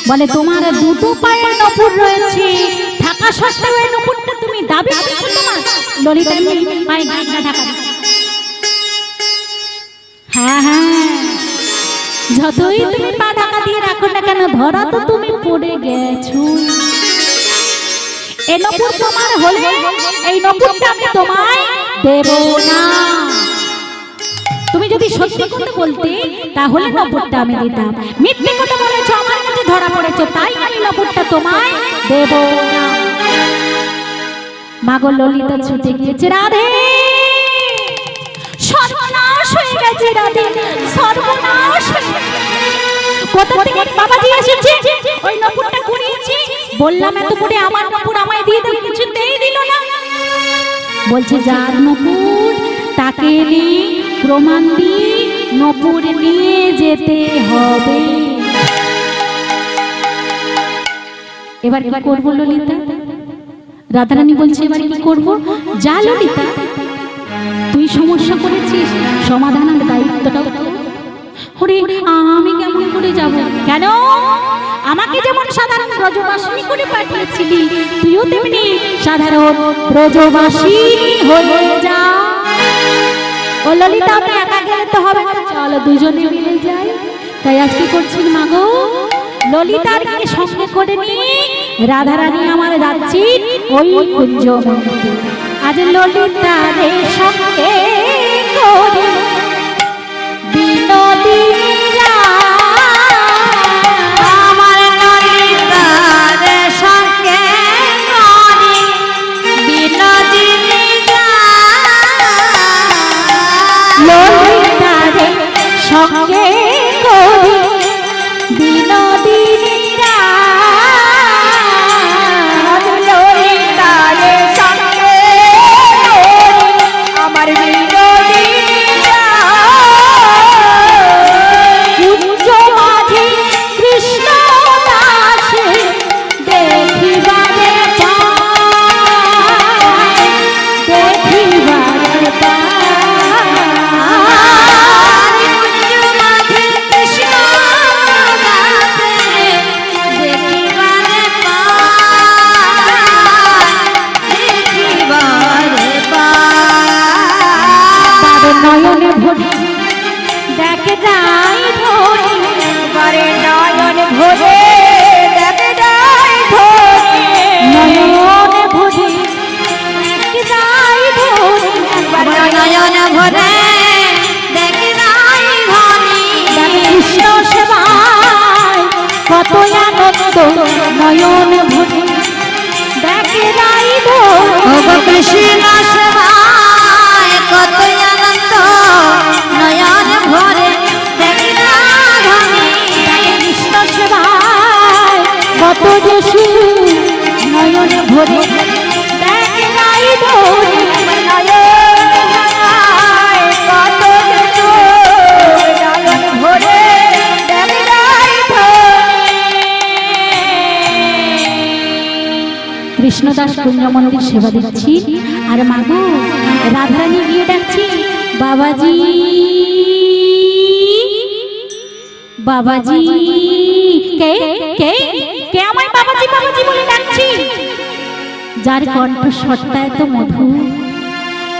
বলে তোমার দুটো পায়ের নপুর রয়েছে, থাকা সত্ত্বেও এই নপুরটা তুমি দাবি করছো তোমার? ললিতা পায়ে ঢাকা ঢাকা। হ্যাঁ হ্যাঁ, যতই তুমি পা ঢাকা দিয়ে রাখো না কেন, ধরা তো তুমি পড়ে গেছো। এই নপুর তোমার হলে এই নপুরটা আমি তোমায় দেব না। তুমি যদি সত্যি কথা বলতে তাহলে নপুরটা আমি দিতাম। মিথ্যে কথা বলেছো, আমার কাছে ধরা পড়েছো, তাই আমি নপুরটা তোমায় দেব না। মাগো ললিতা ছুটে গিয়েছে, রাধে সর্বনাশ হয়ে গেছে, রাধে সর্বনাশ। কোথা থেকে বাবাজি এসেছে, ওই নপুরটা কুড়িয়েছি, বললাম এত করে আমার নপুর আমায় দিয়ে দাও, কিছুতেই দিল না। বলছে যার নপুর তাকে প্রমাণ দিয়ে নপুর নিয়ে যেতে হবে। এবার কি করবো ললিতা? রাধারানী বলছে এবার কি করব? যা ললিতা, তুই সমস্যা করেছিস, সমাধানের দায়িত্বটাও। ওরে আমি কেমন করে যাব? কেন? আমাকে যেমন সাধারণ ব্রজবাসিনী করে পাঠিয়েছিলি, তুইও তেমনি সাধারণ ব্রজবাসিনী হয়ে যা। ও ললিতা, আমি একা গেলে তো হবে না, চলো দুজনে মিলে যাই। তাই আজ কি করছেন মাগো? ললিতারকে সঙ্গে করে নিয়ে রাধারানী আমার যাচ্ছি ওই কুঞ্জ মন্দিরে। আজ ললিতারে সঙ্গে করে বিনোদিনীরা, আমার ললিতারে সঙ্গে করে বিনোদিনীরা, ললিতারে সঙ্গে করে বিনোদিনীরা, ললিতারে সঙ্গে আমার বিনোদিনীরা, কুঞ্জ মাঝে কৃষ্ণ দাসে দেখিবারে পায়, দেখিবারে পায়। মাঝে কৃষ্ণ দাসে দেখিবারে পায়, দেখিবারে তার পায়। নয়নে ভরে দেখে যাই ধরে, বারে নয়ন ভরে দেখে যায় ধরে, নয়নে ভরে দেখে যাই ধরে, বারে নয়ন ভরে দেখে যায় ধরে। দেখে কৃষ্ণ সেবায় কত আনন্দ, নয়ন ভরে দেখে যাই ধরে। ওগো কৃষ্ণ সেবায় কত আনন্দ, নয়ন ভরে দেখে যায় ধরে। কৃষ্ণ সেবায় কত যশু, নয়ন ভরে দেখে যাই ধরে। কৃষ্ণদাস কুঞ্জ মন্দির সেবা দিচ্ছি, আর মাগো রাধারানী গিয়ে ডাকছি, বাবাজি বাবাজি। কে কে কে আমায় বাবাজি বাবাজি বলে ডাকছি? যার কণ্ঠস্বরটা এত মধুর,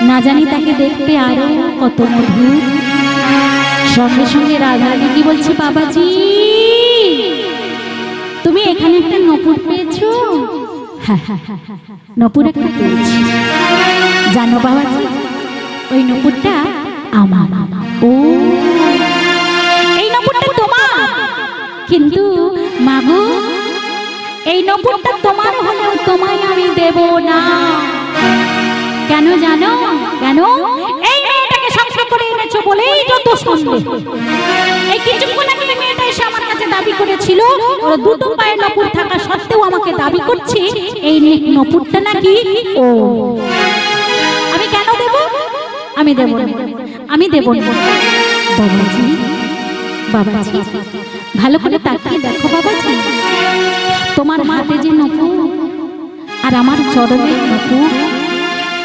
না জানি তাকে দেখতে আরো কত মধুর। সঙ্গে সঙ্গে রাধারানী কি বলছে, বাবাজি তুমি এখানে একটা নপুর পেয়েছো? নপুর একটা পেয়েছি, জানো বাবাজি ওই নপুরটা আমার। ও এই নপুরটা তোমার, কিন্তু মাগো এই নপুরটা তোমার হলেও তোমায় আমি দেব না। কেন জানো? কেন? এই মেয়েটাকে সংসার করে এনেছো বলেই যত সন্দেহ। এই কিছুক্ষণ আগে মেয়েটা এসে আমার কাছে দাবি করেছিল ওর দুটো পায়ে নপুর থাকা সত্ত্বেও আমাকে দাবি করছে এই নপুরটা নাকি ও। আমি কেন দেব? আমি দেব না, আমি দেব না। বাবাজি, বাবাজি ভালো করে তাকিয়ে দেখো বাবাজি, তোমার হাতে যে নপুর আর আমার চরণের নপুর,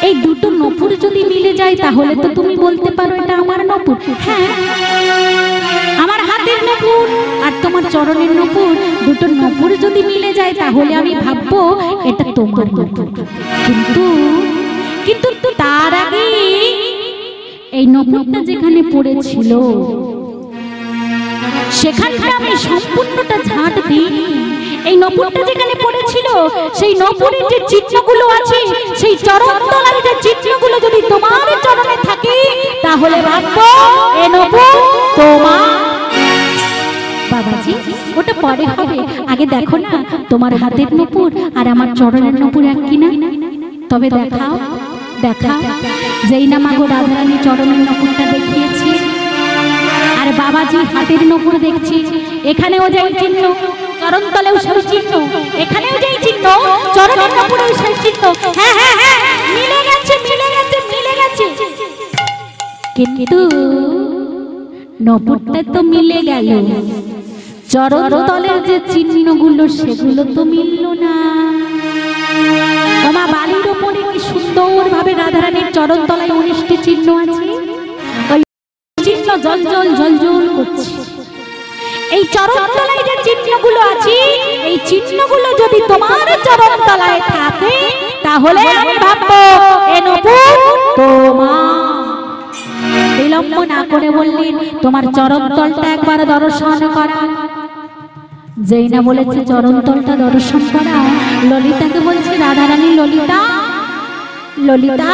এই দুটো নপুর যদি মিলে যায় তাহলে তো তুমি বলতে পারো এটা আমার নপুর। হ্যাঁ, আমার হাতের নপুর আর তোমার চরণের নপুর, দুটো নপুর যদি মিলে যায় তাহলে আমি ভাববো এটা তোমার নপুর। কিন্তু কিন্তু তার আগে এই নপুরটা যেখানে পড়েছিল সেখানটা আমি সম্পূর্ণটা ঝাঁট দিই। এই নপুরটা যেখানে পড়েছিল সেই নপুরের যে চিহ্নগুলো আছে, সেই চরণ তলার যে চিহ্নগুলো যদি তোমার চরণে থাকে তাহলে ভাববো এই নপুর তোমার। বাবাজি ওটা পরে হবে, আগে দেখো না তোমার হাতের নপুর আর আমার চরণের নপুর এক কিনা। তবে দেখাও, দেখাও। যেই না মাগো রাধারানী চরণের নপুরটা দেখিয়েছি আর বাবাজি হাতের নপুর দেখছি, এখানেও যেই চিহ্ন চরণ তলেও সেই চিহ্ন, এখানেও যেই চিহ্ন চরণের নপুরেও সেই চিহ্ন। হ্যাঁ হ্যাঁ হ্যাঁ, মিলে গেছে, মিলে গেছে, মিলে গেছে। কিন্তু নপুরটা তো মিলে গেল, চরণ তলের যে চিহ্নগুলো সেগুলো তো মিলল না। আমার বালির উপরে কি সুন্দর ভাবে রাধারানীর চরণ তলায় 19টি চিহ্ন আছে, ওই চিহ্ন জল জল জল জল করছে। এই চরণ তলায় যে চিহ্নগুলো আছে এই চিহ্নগুলো যদি তোমার চরণ তলায় থাকে তাহলে আমি ভাববো এ নপুর তোমার। বিলম্ব না করে বললেন তোমার চরণ তলটা একবার দর্শন করা। যেই না বলেছে চরণ তলটা দর্শন করা, ললিতাকে বলছে রাধারানী ললিতা, ললিতা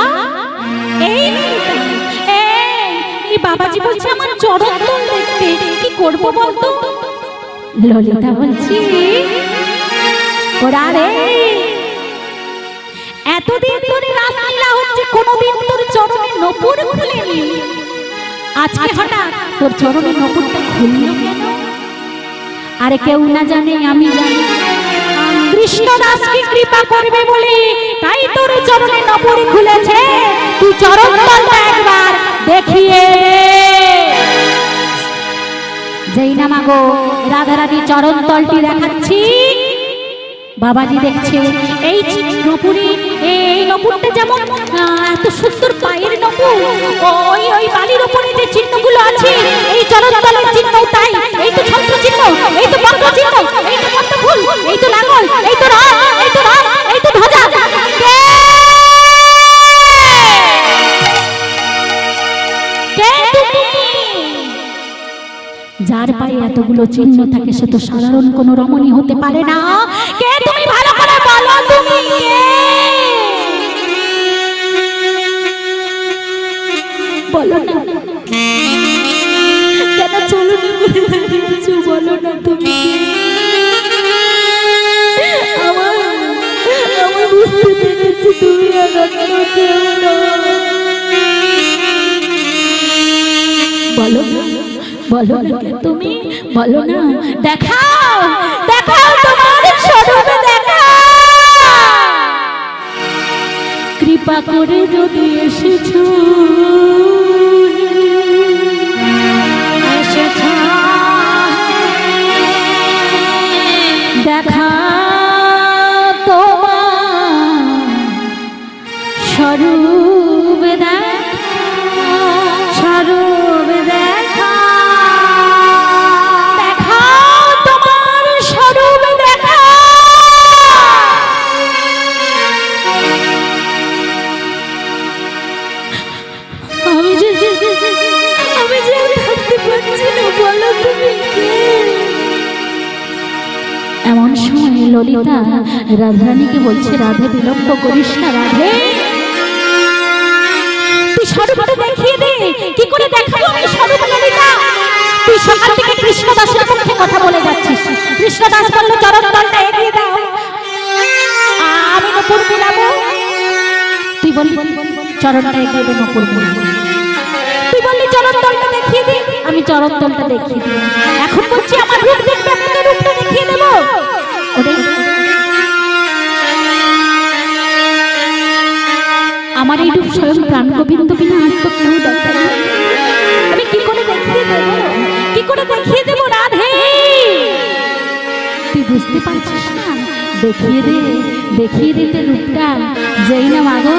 এই বাবাজি বলছে আমার চরণ তল দেখতে, কি করবো বলতো? ললিতা বলছি ওরা রে এতদিন ধরে রাসলীলা হচ্ছে, কোনোদিন তোর চরণের নপুর খুলেনি, আজকে হঠাৎ তোর চরণের নপুরটা খুললো কেন? আরে কেউ না জানে আমি জানি, কৃষ্ণ দাসকে কৃপা করবে বলে তাই তোর চরণের নপুর খুলেছে। তুই চরণ তলটা একবার দেখিয়ে। যেই না মাগো রাধারানী চরণ তলটি দেখাচ্ছি, বাবাজি দেখছে এই নপুরে, এই নপুরটা যেমন এত সুন্দর পায়ের নপুর, ওই ওই বালির উপরে যে চিহ্নগুলো আছে এই চরণ তলের চিহ্ন তাই। এই তো ছত্র চিহ্ন, এই তো বক্র চিহ্ন, এই তো পদ্ম ফুল, এই তো লাঙ্গল, এই তো রথ, এই তো রথ, এই তো ধ্বজা। যার পায়ে এতগুলো চিহ্ন থাকে সে তো সাধারণ কোন রমণী হতে পারে না। কে তুমি ভালো করে বলো, তুমি বলো না, কেন চলো না করে দাঁড়িয়েছো, বলো না তুমি। আমার বুঝতে পেরেছি তুমি বলো, বলো না তুমি, বলো না। দেখাও, দেখাও তোমার স্বরূপ দেখাও। কৃপা করে যদি এসেছো, দেখা তোমার স্বরূপ দেখা, স্বরূপ দেখা, দেখাও তোমার স্বরূপ দেখা। আমি যে থাকতে পারছি না, বলো তুমি কে? এমন সময় ললিতা রাধারানীকে বলছে রাধে বিলম্ব করিস না, রাধে তুই স্বরূপটা দেখিয়ে দে। কি করে দেখাবো আমি স্বরূপ ললিতা? তুই সকাল থেকে কৃষ্ণ দাসের পক্ষে কথা বলে যাচ্ছিস। কৃষ্ণ দাস বললো চরণ তলটা এগিয়ে দাও, আমি নপুর বুলাবো। তুই বললি চরণটা এগিয়ে দে, নপুর বুলাবো। তুই বললি দেখিয়ে দিই, আমি চরণতলটা দেখিয়ে দিই। এখন বলছি আমার রূপ দেখবে, আপনাকে রূপটা দেখিয়ে দেবো। আমার এই রূপ স্বয়ং প্রাণ গোবিন্দ বিনা আর তো কেউ দেখে না। আমি কি করে দেখিয়ে দেব, কি করে দেখিয়ে দেব রাধে? তুই বুঝতে পারছিস না? দেখিয়ে দে, দেখিয়ে দিতে রূপটা। যেই না মাগো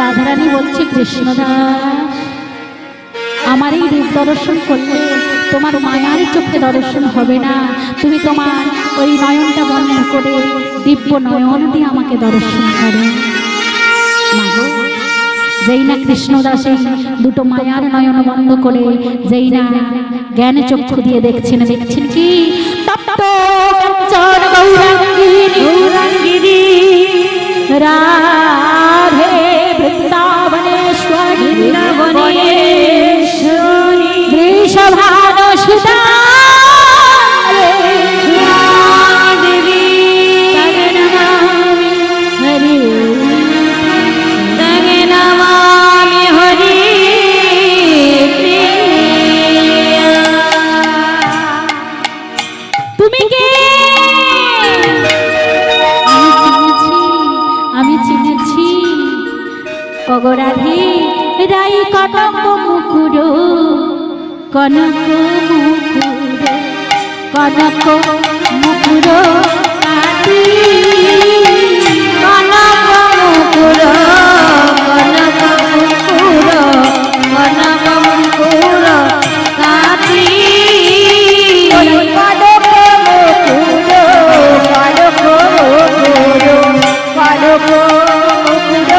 রাধারানী বলছে কৃষ্ণদাস, আমার এই রূপ দর্শন করলে তোমার মায়ার চোখে দর্শন হবে না, তুমি তোমার ওই নয়নটা বন্ধ করে দিব্য নয়ন দিয়ে আমাকে দর্শন করো। মাগো যেই না কৃষ্ণদাসে দুটো মায়ার নয়ন বন্ধ করে যেই না জ্ঞান চক্ষু দিয়ে দেখছেন, দেখছেন কি তপ্ত কাঞ্চন গৌরাঙ্গিনী রাধে বৃন্দাবনেশ্বরী বৃষভানুসুতা দেবী হরি রাধে রাই কনক মুকুর, কনক মুকুর, কনক মুকুর কাটি, কনক মুকুর, কনক মুকুর, কনক মুকুর কাটি, কনক মুকুর, কনক মুকুর, কনক মুকুর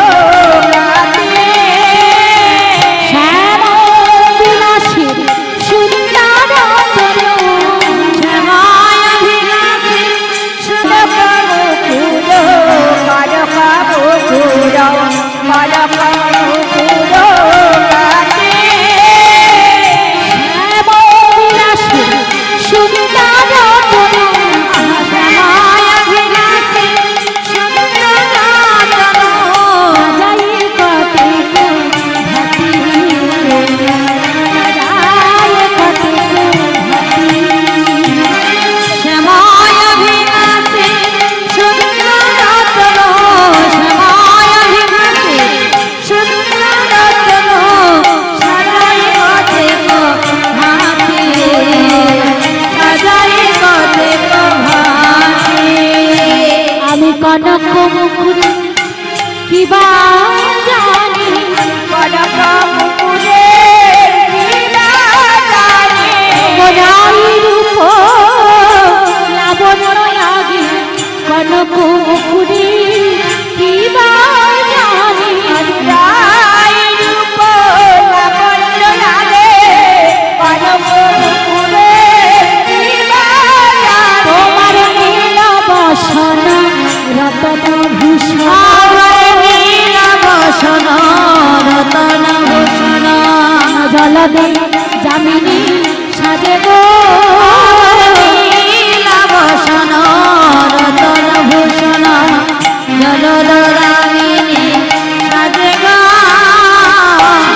কাটি, শ্যাম বিলাসী সুন্দর শ্যামায় বিলাসী সুন্দর মুকুর, কনক মুকুর, কনক মুকুর কাটি, শ্যাম বিলাসী সুন্দর শ্যামায় বিলাসী সুন্দর যাই কতে ভাতি, যাই কতে ভাতি, শ্যামায় বিলাসী সুন্দর রতন, শ্যামায় বিলাসী সুন্দর রতন, সাজাই কতেক ভাতি, সাজাই কতেক ভাতি, আমি কনক মুকুর কিবা জানি, কনক মুকুরে লীলা জানি, মনাই রূপ লাবণ্য লাগে, কনক মুকুরে কিবা জানি, রাই রূপ লাবণ্য লাগে, কনক মুকুরে লীলা জানি, তোমার নীল বসন রতন ভূষণ, আমার নীল বসন রতন ভূষণ, জলদে যামিনী সাজে গো, নীল বসন রতন ভূষণ, জলদরামিনী সাজে গা,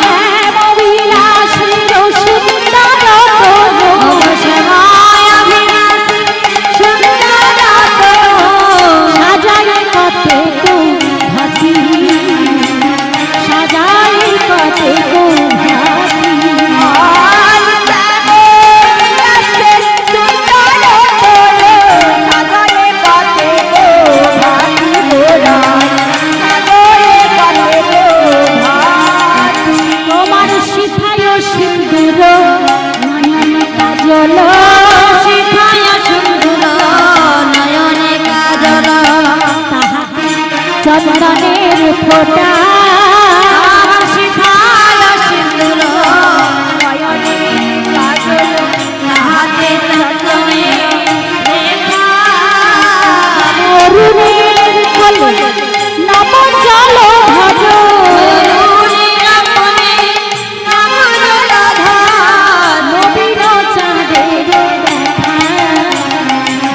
শ্যাম বিলাসী সুন্দর রতন, শ্যামায় বিলাসী সুন্দর রতন, সাজাই কতে ভাতি, সাজাই কতে ভাতি, তোমার শিখায় সিন্দুর নয়ন কাজল, তাহাতে চন্দনের ফোঁটা, অরুণের কোলে নব জল ভজ, নবীন চাঁদের দেখা,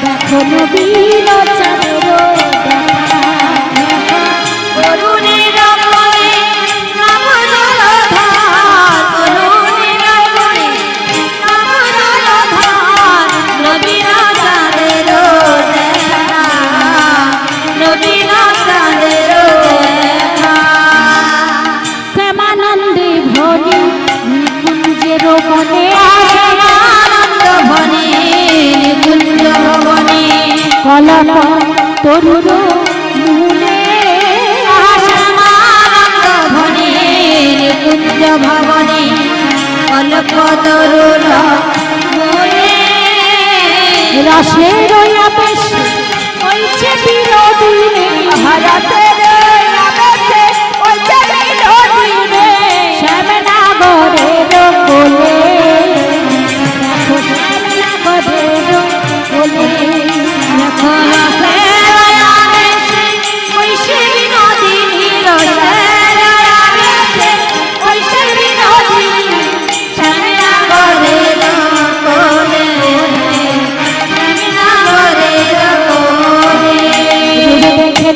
দেখো নবীন চাঁদের দেখা, করুণেরা কলপ তরুর মূলে শ্যামানন্দ ধনের কুঞ্জ ভবনে কল্প তরুণ মূলে রসের আবেশ হইছে বিনোদিনী শ্যামনগরের কোলে শ্যামনগরের কোলে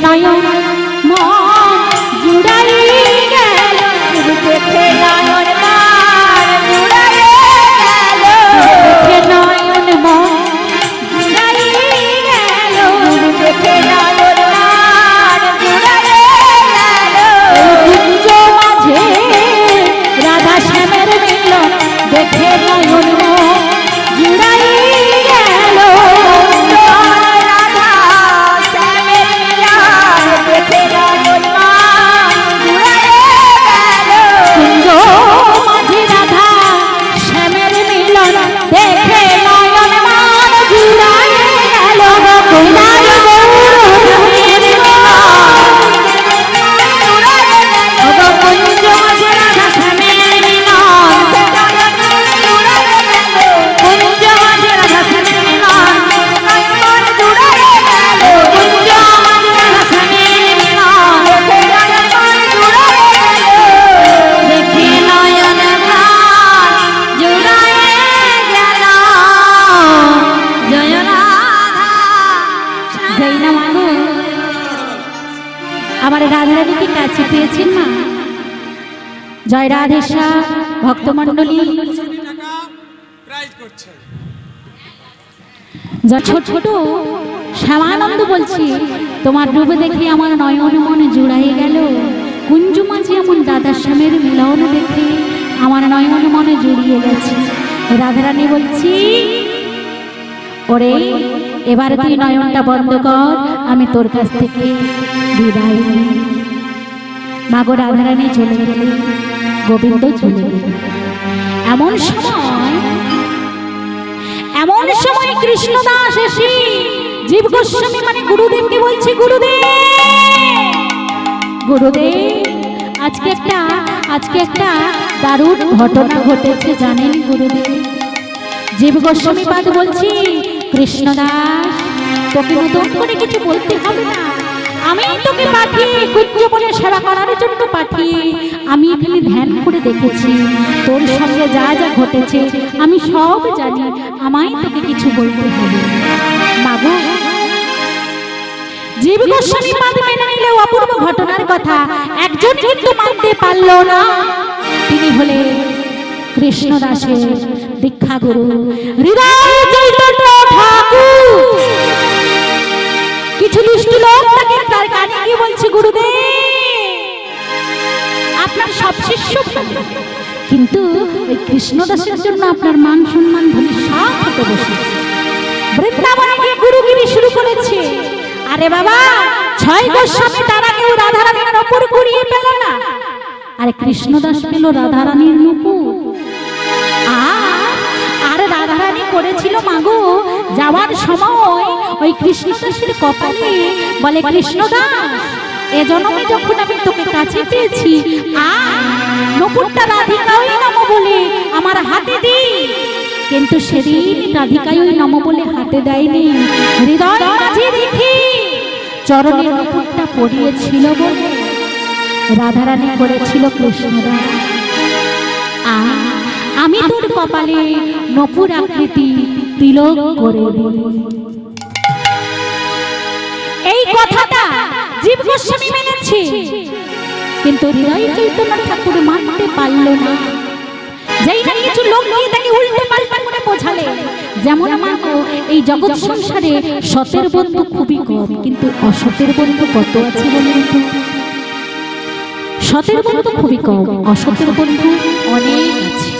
নয়ন মন জুড়াই গেল দেখে নয়ন মন জুড়াই গেল দেখে নয়ন মন জুড়াই গেল দেখে নয়ন মন জুড়াই গেল কুঞ্জ মাঝে রাধা শ্যামের মিলন দেখে নয়ন মন জুড়াই গেল পেয়েছেন মা জয় রাধেশা ভক্তমণ্ডলী ছোট শ্যামানন্দ বলছি তোমার রূপ দেখে আমার নয়ন মনে জুড়াই গেল কুঞ্জ মাঝে এমন দাদার শ্যামের মিলন দেখে আমার নয়ন মনে জুড়িয়ে গেছে রাধারানী বলছি ওরে এবার তুই নয়নটা বন্ধ কর আমি তোর কাছ থেকে বিদায় নিই মাগো রাধারানী চলে গেলে গোবিন্দ চলে গেল এমন সময় কৃষ্ণদাস এসে জীব গোস্বামী মানে গুরুদেবকে বলছে গুরুদেব আজকে একটা দারুণ ঘটনা ঘটেছে জানেন গুরুদেব জীব গোস্বামী পাদ বলছি কৃষ্ণদাস তোকে নতুন করে কিছু বলতে হবে না আমি তোকে পাঠিয়ে কুঞ্জবনে সেবা করার জন্য পাঠিয়ে আমি এখানে ধ্যান করে দেখেছি তোর সঙ্গে যা যা ঘটেছে আমি সব জানি আমায় তোকে কিছু বলতে হবে মাগো জীব গোস্বামী পাদ মেনে নিলে অপূর্ব ঘটনার কথা একজন কিন্তু মানতে পারল না তিনি হলে কৃষ্ণদাসের দীক্ষা গুরু হৃদয় চৈতন্য ঠাকুর কিছু দুষ্টু লোক তাকে তার কানে গিয়ে বলছে গুরুদেব আপনার সব শিষ্য কিন্তু ওই কৃষ্ণদাসের জন্য আপনার মান সম্মান ধরে সব হতে বসেছে বৃন্দাবনে গিয়ে গুরুগিরি শুরু করেছে আরে বাবা 6 গোস্বামী তারা কেউ রাধারানীর নূপুর কুড়িয়ে পেল না আরে কৃষ্ণদাস পেল রাধারানীর নূপুর আর রাধারানী করেছিল মাগো যাওয়ার সময় ওই কৃষ্ণদাসের কপালে বলে কৃষ্ণদাস এ জন্মে যখন আমি তোকে কাছে পেয়েছি নূপুরটা রাধিকাই নম বলে আমার হাতে দি কিন্তু সেদিন রাধিকাই নম বলে হাতে দেয়নি হৃদয় মাঝে রেখে চরণের নূপুরটা পড়িয়েছিল বলে রাধারানী করেছিল কৃষ্ণদাস আমি তোর কপালে নূপুর আকৃতি তিলক করে দিই এই কথাটা জীব গোস্বামী মেনেছে কিন্তু হৃদয় চৈতন্য ঠাকুর মানতে পারল না যেই না কিছু লোক নিয়ে তাকে উল্টে পাল্টা করে বোঝালে যেমন আমার এই জগৎ সংসারে সতের বন্ধু খুবই কম কিন্তু অসতের বন্ধু কত আছে বলুন তো সতের বন্ধু খুবই কম অসতের বন্ধু অনেক আছে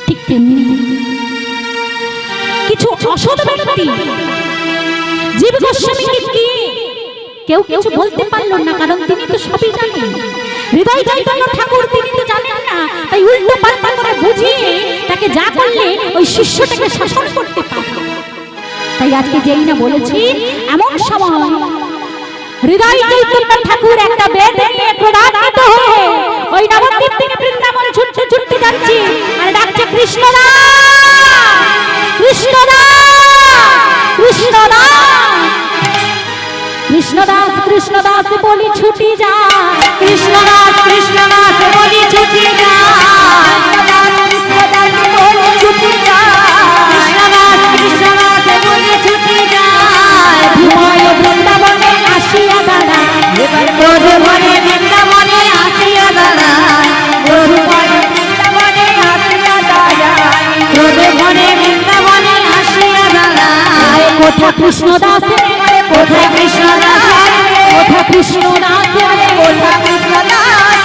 ঠিক তেমনি কিছু অসৎ ব্যক্তি যে জীব গোস্বামীকে কি কেউ কিছু বলতে পারলো না, কারণ তিনি তো সবই জানেন। হৃদয় চৈতন্য ঠাকুর তিনি তো জানেন না, তাই উল্টো পাল্টা করে বুঝিয়ে তাকে যা করলে ওই শিষ্যটাকে শাসন করতে পারে। তাই আজকে যেই না বলেছি, এমন সময় হৃদয় চৈতন্য ঠাকুর একটা বেদ নিয়ে ক্রোধান্বিত হয়ে ওই নবদ্বীপ থেকে বৃন্দাবন ছুটতে ছুটতে যাচ্ছে আর ডাকছে কৃষ্ণদা, কৃষ্ণদা, কৃষ্ণদা। কৃষ্ণদাস কৃষ্ণদাস বলি ছুটি যা, কৃষ্ণদাস কৃষ্ণদাস বলি ছুটি যা, কৃষ্ণদাস বলি ছুটি যা, কৃষ্ণদাস কৃষ্ণদাস বলি ছুটি যা। ভীময় বৃন্দাবনে আসিয়া দাঁড়া, ক্রোধ ভরে বৃন্দাবনে আসিয়া দাঁড়ায়, ক্রোধ ভরে বৃন্দাবনে আসিয়া দাঁড়ায়, ক্রোধ ভরে বৃন্দাবনে আসিয়া দাঁড়ায়। কোথা কৃষ্ণদাস, কোথায় কৃষ্ণদাস, কোথা কৃষ্ণদাস, কোথা কৃষ্ণদাস,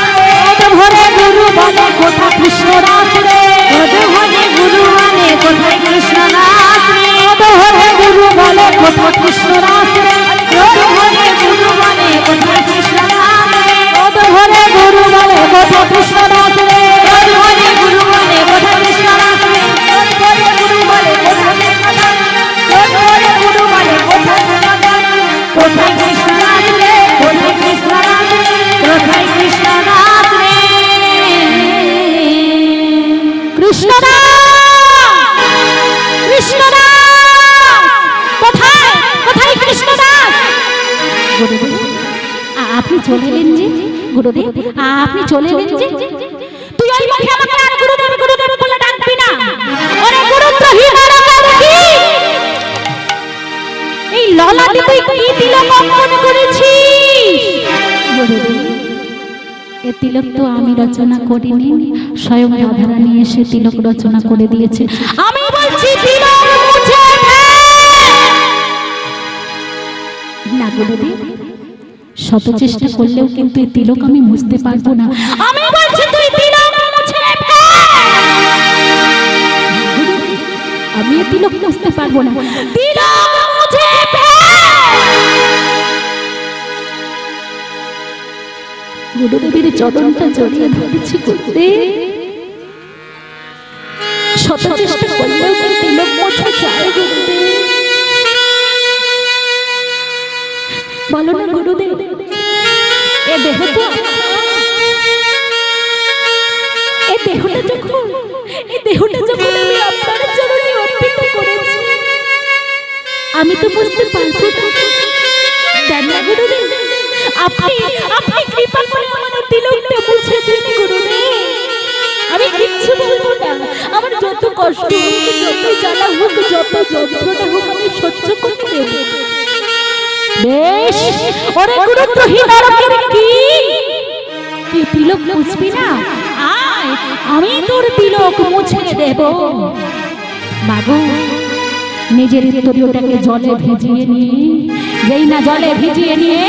ক্রোধ ভরে গুরু বলে কোথা কৃষ্ণদাস রে, ক্রোধ ভরে গুরু বলে কোথায় কৃষ্ণদাস রে, ক্রোধ ভরে গুরু বলে কোথা কৃষ্ণদাস রে, ক্রোধ ভরে গুরু বলে কোথায় কৃষ্ণদাস রে, ক্রোধ ভরে গুরু বলে কোথা কৃষ্ণদাস রে, ক্রোধ ভরে গুরু বলে কোথায় কৃষ্ণদাস রে, ক্রোধ ভরে গুরু বলে কোথায় কৃষ্ণদাস রে, ক্রোধ ভরে গুরু বলে কোথায় কৃষ্ণদাস রে, কোথায় কৃষ্ণদাস রে, কোথায় কৃষ্ণদাস রে, কোথায় কৃষ্ণদাস রে। কৃষ্ণদাস, কৃষ্ণদাস, কোথায়, কোথায় কৃষ্ণদাস? গুরুদেব আপনি চলে এলেন যে, গুরুদেব আপনি চলে এলেন যে, তুই ওই মুখে আমাকে আর গুরুদেব গুরুদেব বলে ডাকবি না। ওরে গুরুত্বহীন নরকের কি এই ললাটে তুই কি তিলক অঙ্কন করেছিস? গুরুদেব এ তিলক তো আমি রচনা করিনি, স্বয়ং রাধারানী এসে তিলক রচনা করে দিয়েছে। আমি বলছি তিলক মুছে না গুরুদেব, শত চেষ্টা করলেও কিন্তু এই তিলক আমি মুছতে পারবো না। আমি বলছি তুই তিলক মুছে আমি এই তিলক মুছতে পারবো না, তিলক মুছে গুরুদেবের চরণটা জড়িয়ে ধরেছি গুরুদেব, শত চেষ্টা করলেও তিলক মোছা যায় গুরুদেব। বলো না গুরুদেব, এ দেহটা যখন আমি আপনার চরণে অর্পিত করেছি, আমি তো বুঝতে পারবো না গুরুদেব, আপনি কৃপা করে আমার তিলকটা মুছে দিন গুরুদেব। আমি কিচ্ছু বলবো না, আমার যত কষ্ট হোক, যত জ্বালা হোক, যত যন্ত্রণা হোক, আমি সহ্য করে দেব। বেশ, ওরে গুরুত্বহীন নরকের কি তিলক মুছবি না? আয়, আমি তোর তিলক মুছে দেব। বাবু নিজের তরিওটাকে জলে ভিজিয়ে নিয়ে, যেই না জলে ভিজিয়ে নিয়ে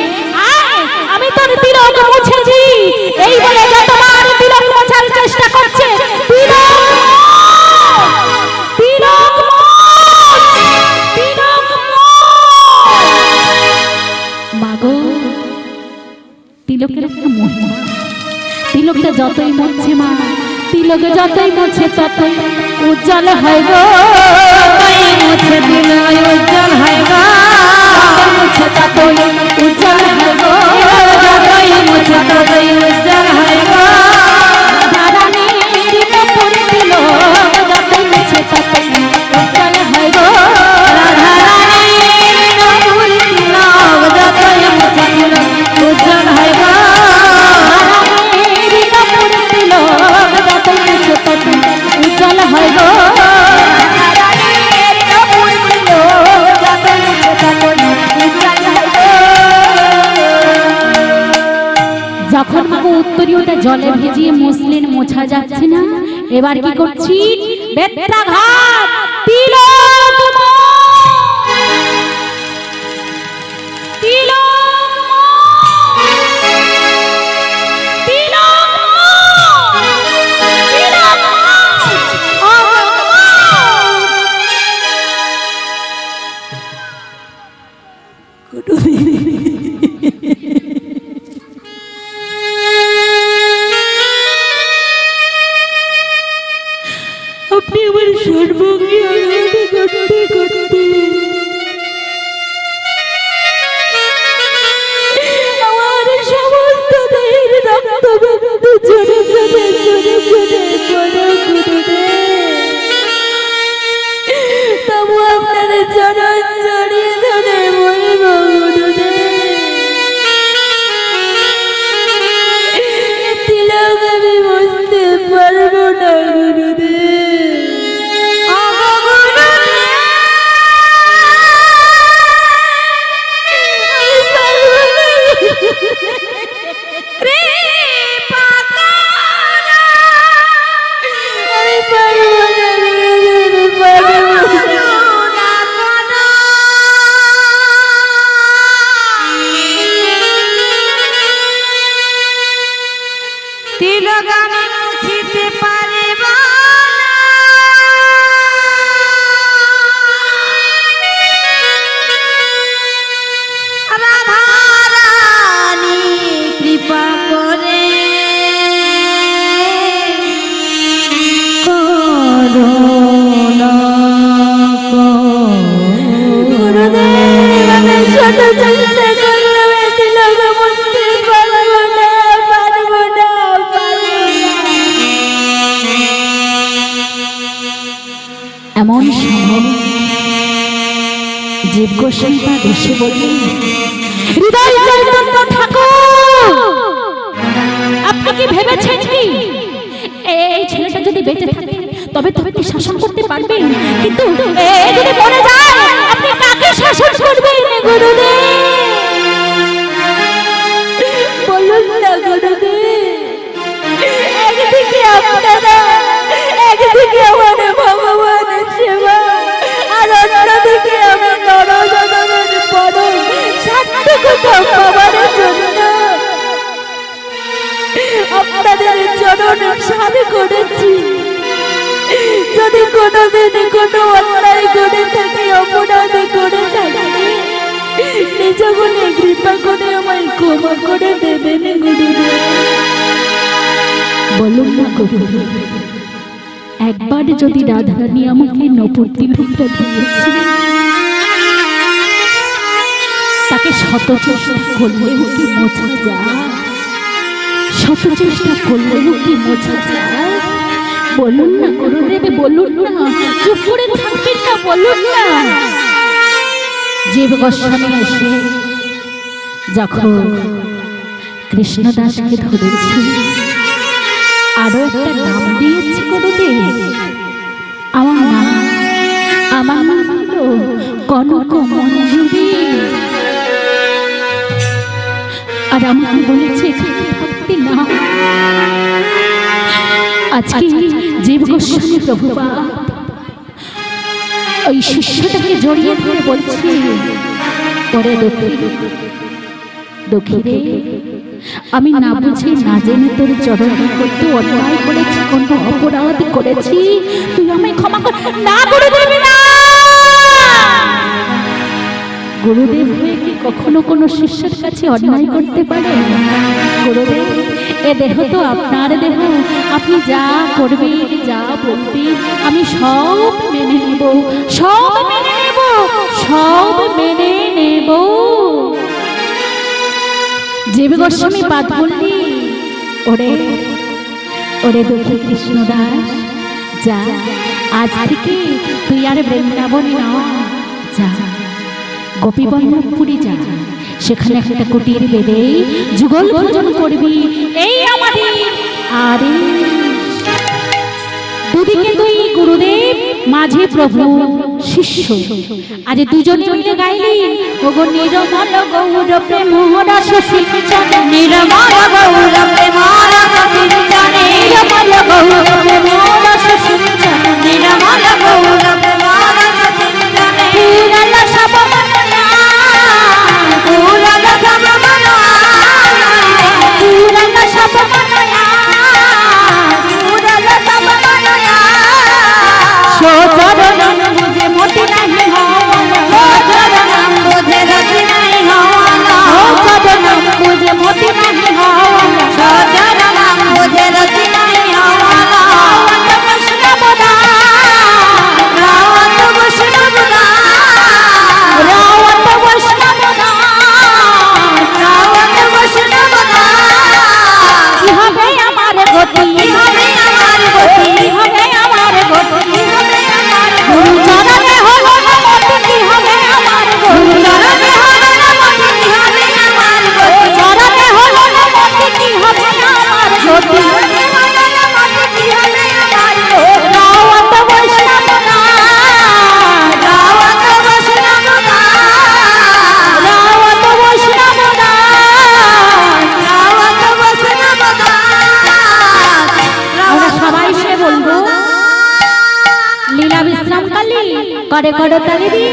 আয়, আমি তোর তিলক মুছেছি। এই বলে যতবার তিলক মোছার চেষ্টা করছে, তিলক তিলক তিলক মাগো, তিলকের একটা মহিমা, তিলকটা যতই মুছছে মা, তিলক যতই মুছে ততই উজ্জ্বল হয় গো, মুছে দিল উজ্জ্বল হয় গো, মুছে ততই উজ্জ্বল হয় গো, যতই মুছে ততই উজ্জ্বল হয় গো। রাধারানীর নূপুর তিলক যতই মুছে ততই উজ্জ্বল হয় গো, রাধারানীর নূপুর তিলক যতই মুছে তিলক উজ্জ্বল হয় গো, রাধারানীর নূপুর তিলক যতই মুছে ততই উজ্জ্বল হয় গো, রাধারানীর নূপুর তিলক যতই মুছে ততই উজ্জ্বল হয় গো। যখন মাগো উত্তরীয়টা জলে ভিজিয়ে মুছলেন, মোছা যাচ্ছে না, এবার কি করছি? বেত্রাঘাত তিলক তিলক তিলক তিলক মানুষের ভঙ্গি করতে করতে আমার সমস্ত দেহের রক্ত বন্ধু ঝরে ঝরে ঝরে ঝরে পড়ে গুরুদেব। তবু আপনাদের চরণ জড়িয়ে ধরে বলব গুরুদেব, তিলক আমি বুঝতে পারবো না গুরুদেব। এমন সময় জীব গোস্বামী তার এসে বললেন, হৃদয় চৈতন্য ঠাকুর, আপনি কি ভেবেছেন কি এই ছেলেটা যদি বেঁচে থাকে তবে তো আপনি শাসন করতে পারবেন, কিন্তু যদি মরে যায় আপনি কাকে শাসন করবেন গুরুদেব? বলুন না গুরুদেব, একদিকে আপনারা, একদিকে আমার ভগবানের সেবা, আর অন্যদিকে আমি নরনারায়ণের পরম সার্থকতা পাবার জন্য আপনাদের চরণ সাধ করেছি। যদি কোনোদিন কোনো অন্যায় করে থাকি, অপরাধ করে থাকি, নিজ বলে কৃপা করে আমায় ক্ষমা করে দেবেন গুরুদেব। বলুন না গুরুদেব, একবার যদি রাধারানী আমাকে নবদ্বীপটা দিয়েছে, তাকে শত চেষ্টা করলেও কি মোছা যায়? শত চেষ্টা করলেও কি মোছা যায়? বলুন না গুরুদেব, বলুন না, চুপ করে থাকবেন না, বলুন না। জীব গোস্বামী এসে যখন কৃষ্ণদাসকে ধরেছি, আরো একটা নাম দিয়েছি গুরুদেব, আমার নাম হলো কনক মঞ্জুরি। আর আমাকে বলেছে ভক্তি না। আজকে জীব গোস্বামী প্রভুপাদ ওই শিষ্যটাকে জড়িয়ে ধরে বলছি, পরে দুঃখী রে, আমি না বুঝে না জেনে তোর চরণ করতে অন্যায় করেছি, কোনো অপরাধ করেছি, তুই আমায় ক্ষমা কর। না গুরুদেব না, গুরুদেব হয়ে কি কখনো কোনো শিষ্যের কাছে অন্যায় করতে পারে? গুরুদেব, এ দেহ তো আপনার দেহ, আপনি যা করবেন, যা বলবেন, আমি সব মেনে নেব, সব মেনে নেব, সব মেনে নেব। জীব গোস্বামী পাদ বললি, ওরে ওরে দুঃখী কৃষ্ণদাস, যা, আজ থেকে তুই আর বৃন্দাবনে না, যা গোপীবল্লভপুরী যা, সেখানে একটা কুটির বেঁধে যুগল ভোজন করবি। এই আমাদের আরে দুদিকে তুই গুরুদেব, মাঝে প্রভু শিষ্য, আজ দুজনে মিলে গাইলেন, ওগো নির্মল গৌর প্রেম রস সিঞ্চন, নির্মল গৌর প্রেম রস সিঞ্চন, নির্মল গৌর প্রেম রস সিঞ্চন, নির্মল গৌর প্রেম রস সিঞ্চন, পুরল সব মনয়া, পুরল সব মনয়া, পুরল সব মনয়া, পুরল সব মনয়া, চরণ বুঝে মোটি নাহি হওয়া, চরণ বুঝে রতি নাহি হওয়া, চরণ বুঝে মোটি নাহি হওয়া, চরণ বুঝে রতি নাহি হওয়া। করে করতালি দি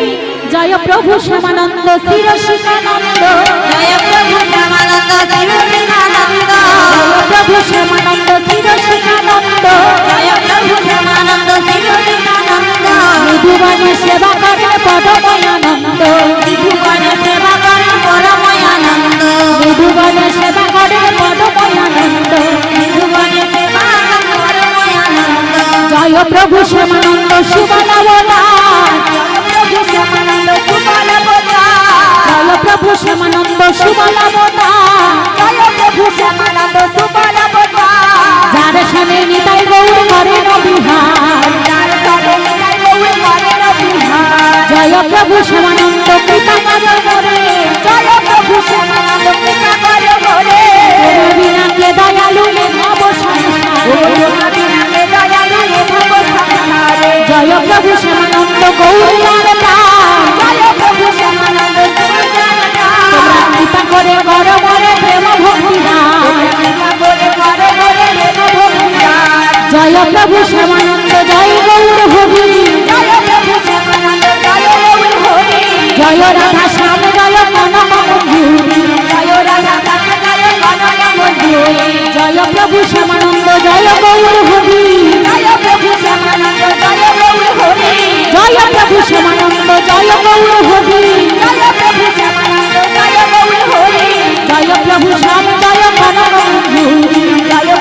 জয় প্রভু শ্যামানন্দ শ্রী রসিকানন্দ জয় প্রভু শ্যামানন্দ শ্রী রসিকানন্দ জয় প্রভু শ্যামানন্দ শ্রী রসিকানন্দ জয় প্রভু শ্যামানন্দ শ্রী রসিকানন্দ মৃদুবনে সেবা করে পদময়ানন্দ মৃদুবনে সেবা করে পরময়ানন্দ মৃদুবনে সেবা করে পদময়ানন্দ মৃদুবনে সেবা করে পরময়ানন্দ জয় প্রভু শ্যামানন্দ সুবলবদার প্রভু শ্যামানন্দ সুবলবদার জয় প্রভু শ্যামানন্দ সুবলবদার জয় প্রভু শ্যামানন্দ সুবলবদার যার সামনে নিতাই গৌর করেন বিহার যার সবে নিতাই গৌর করেন বিহার জয় প্রভু শ্যামানন্দ কৃপা করে মোরে জয় প্রভু শ্যামানন্দ কৃপা করে মোরে বিনাকে দয়ালু এ ভব সংসার বিনাকে দয়ালু এ ভব সংসারে জয় প্রভু শ্যামানন্দ গৌরিয়ার প্রাণ জয় প্রভু শ্যামানন্দ গৌরিয়ার প্রাণ তোমরা কৃপা করে কর মোরে প্রেম ভক্তি দান কৃপা করে করে মোরে প্রেম ভক্তি দান জয় প্রভু শ্যামানন্দ জয় গৌর হরি জয় প্রভু শ্যামানন্দ জয় গৌর হরি জয় রাধা শ্যাম জয় কনক মঞ্জুরি জয় রাধা শ্যাম জয় কনক মঞ্জুরি জয় প্রভু শ্যামানন্দ জয় গৌর হরি জয় প্রভু শ্যামানন্দ জয় গৌর হরি জয় প্রভু শ্যামানন্দ জয় গৌর হরি জয় প্রভু শ্যামানন্দ জয় গৌর হরি জয় প্রভু শ্যাম জয় কনক মঞ্জুরি জয়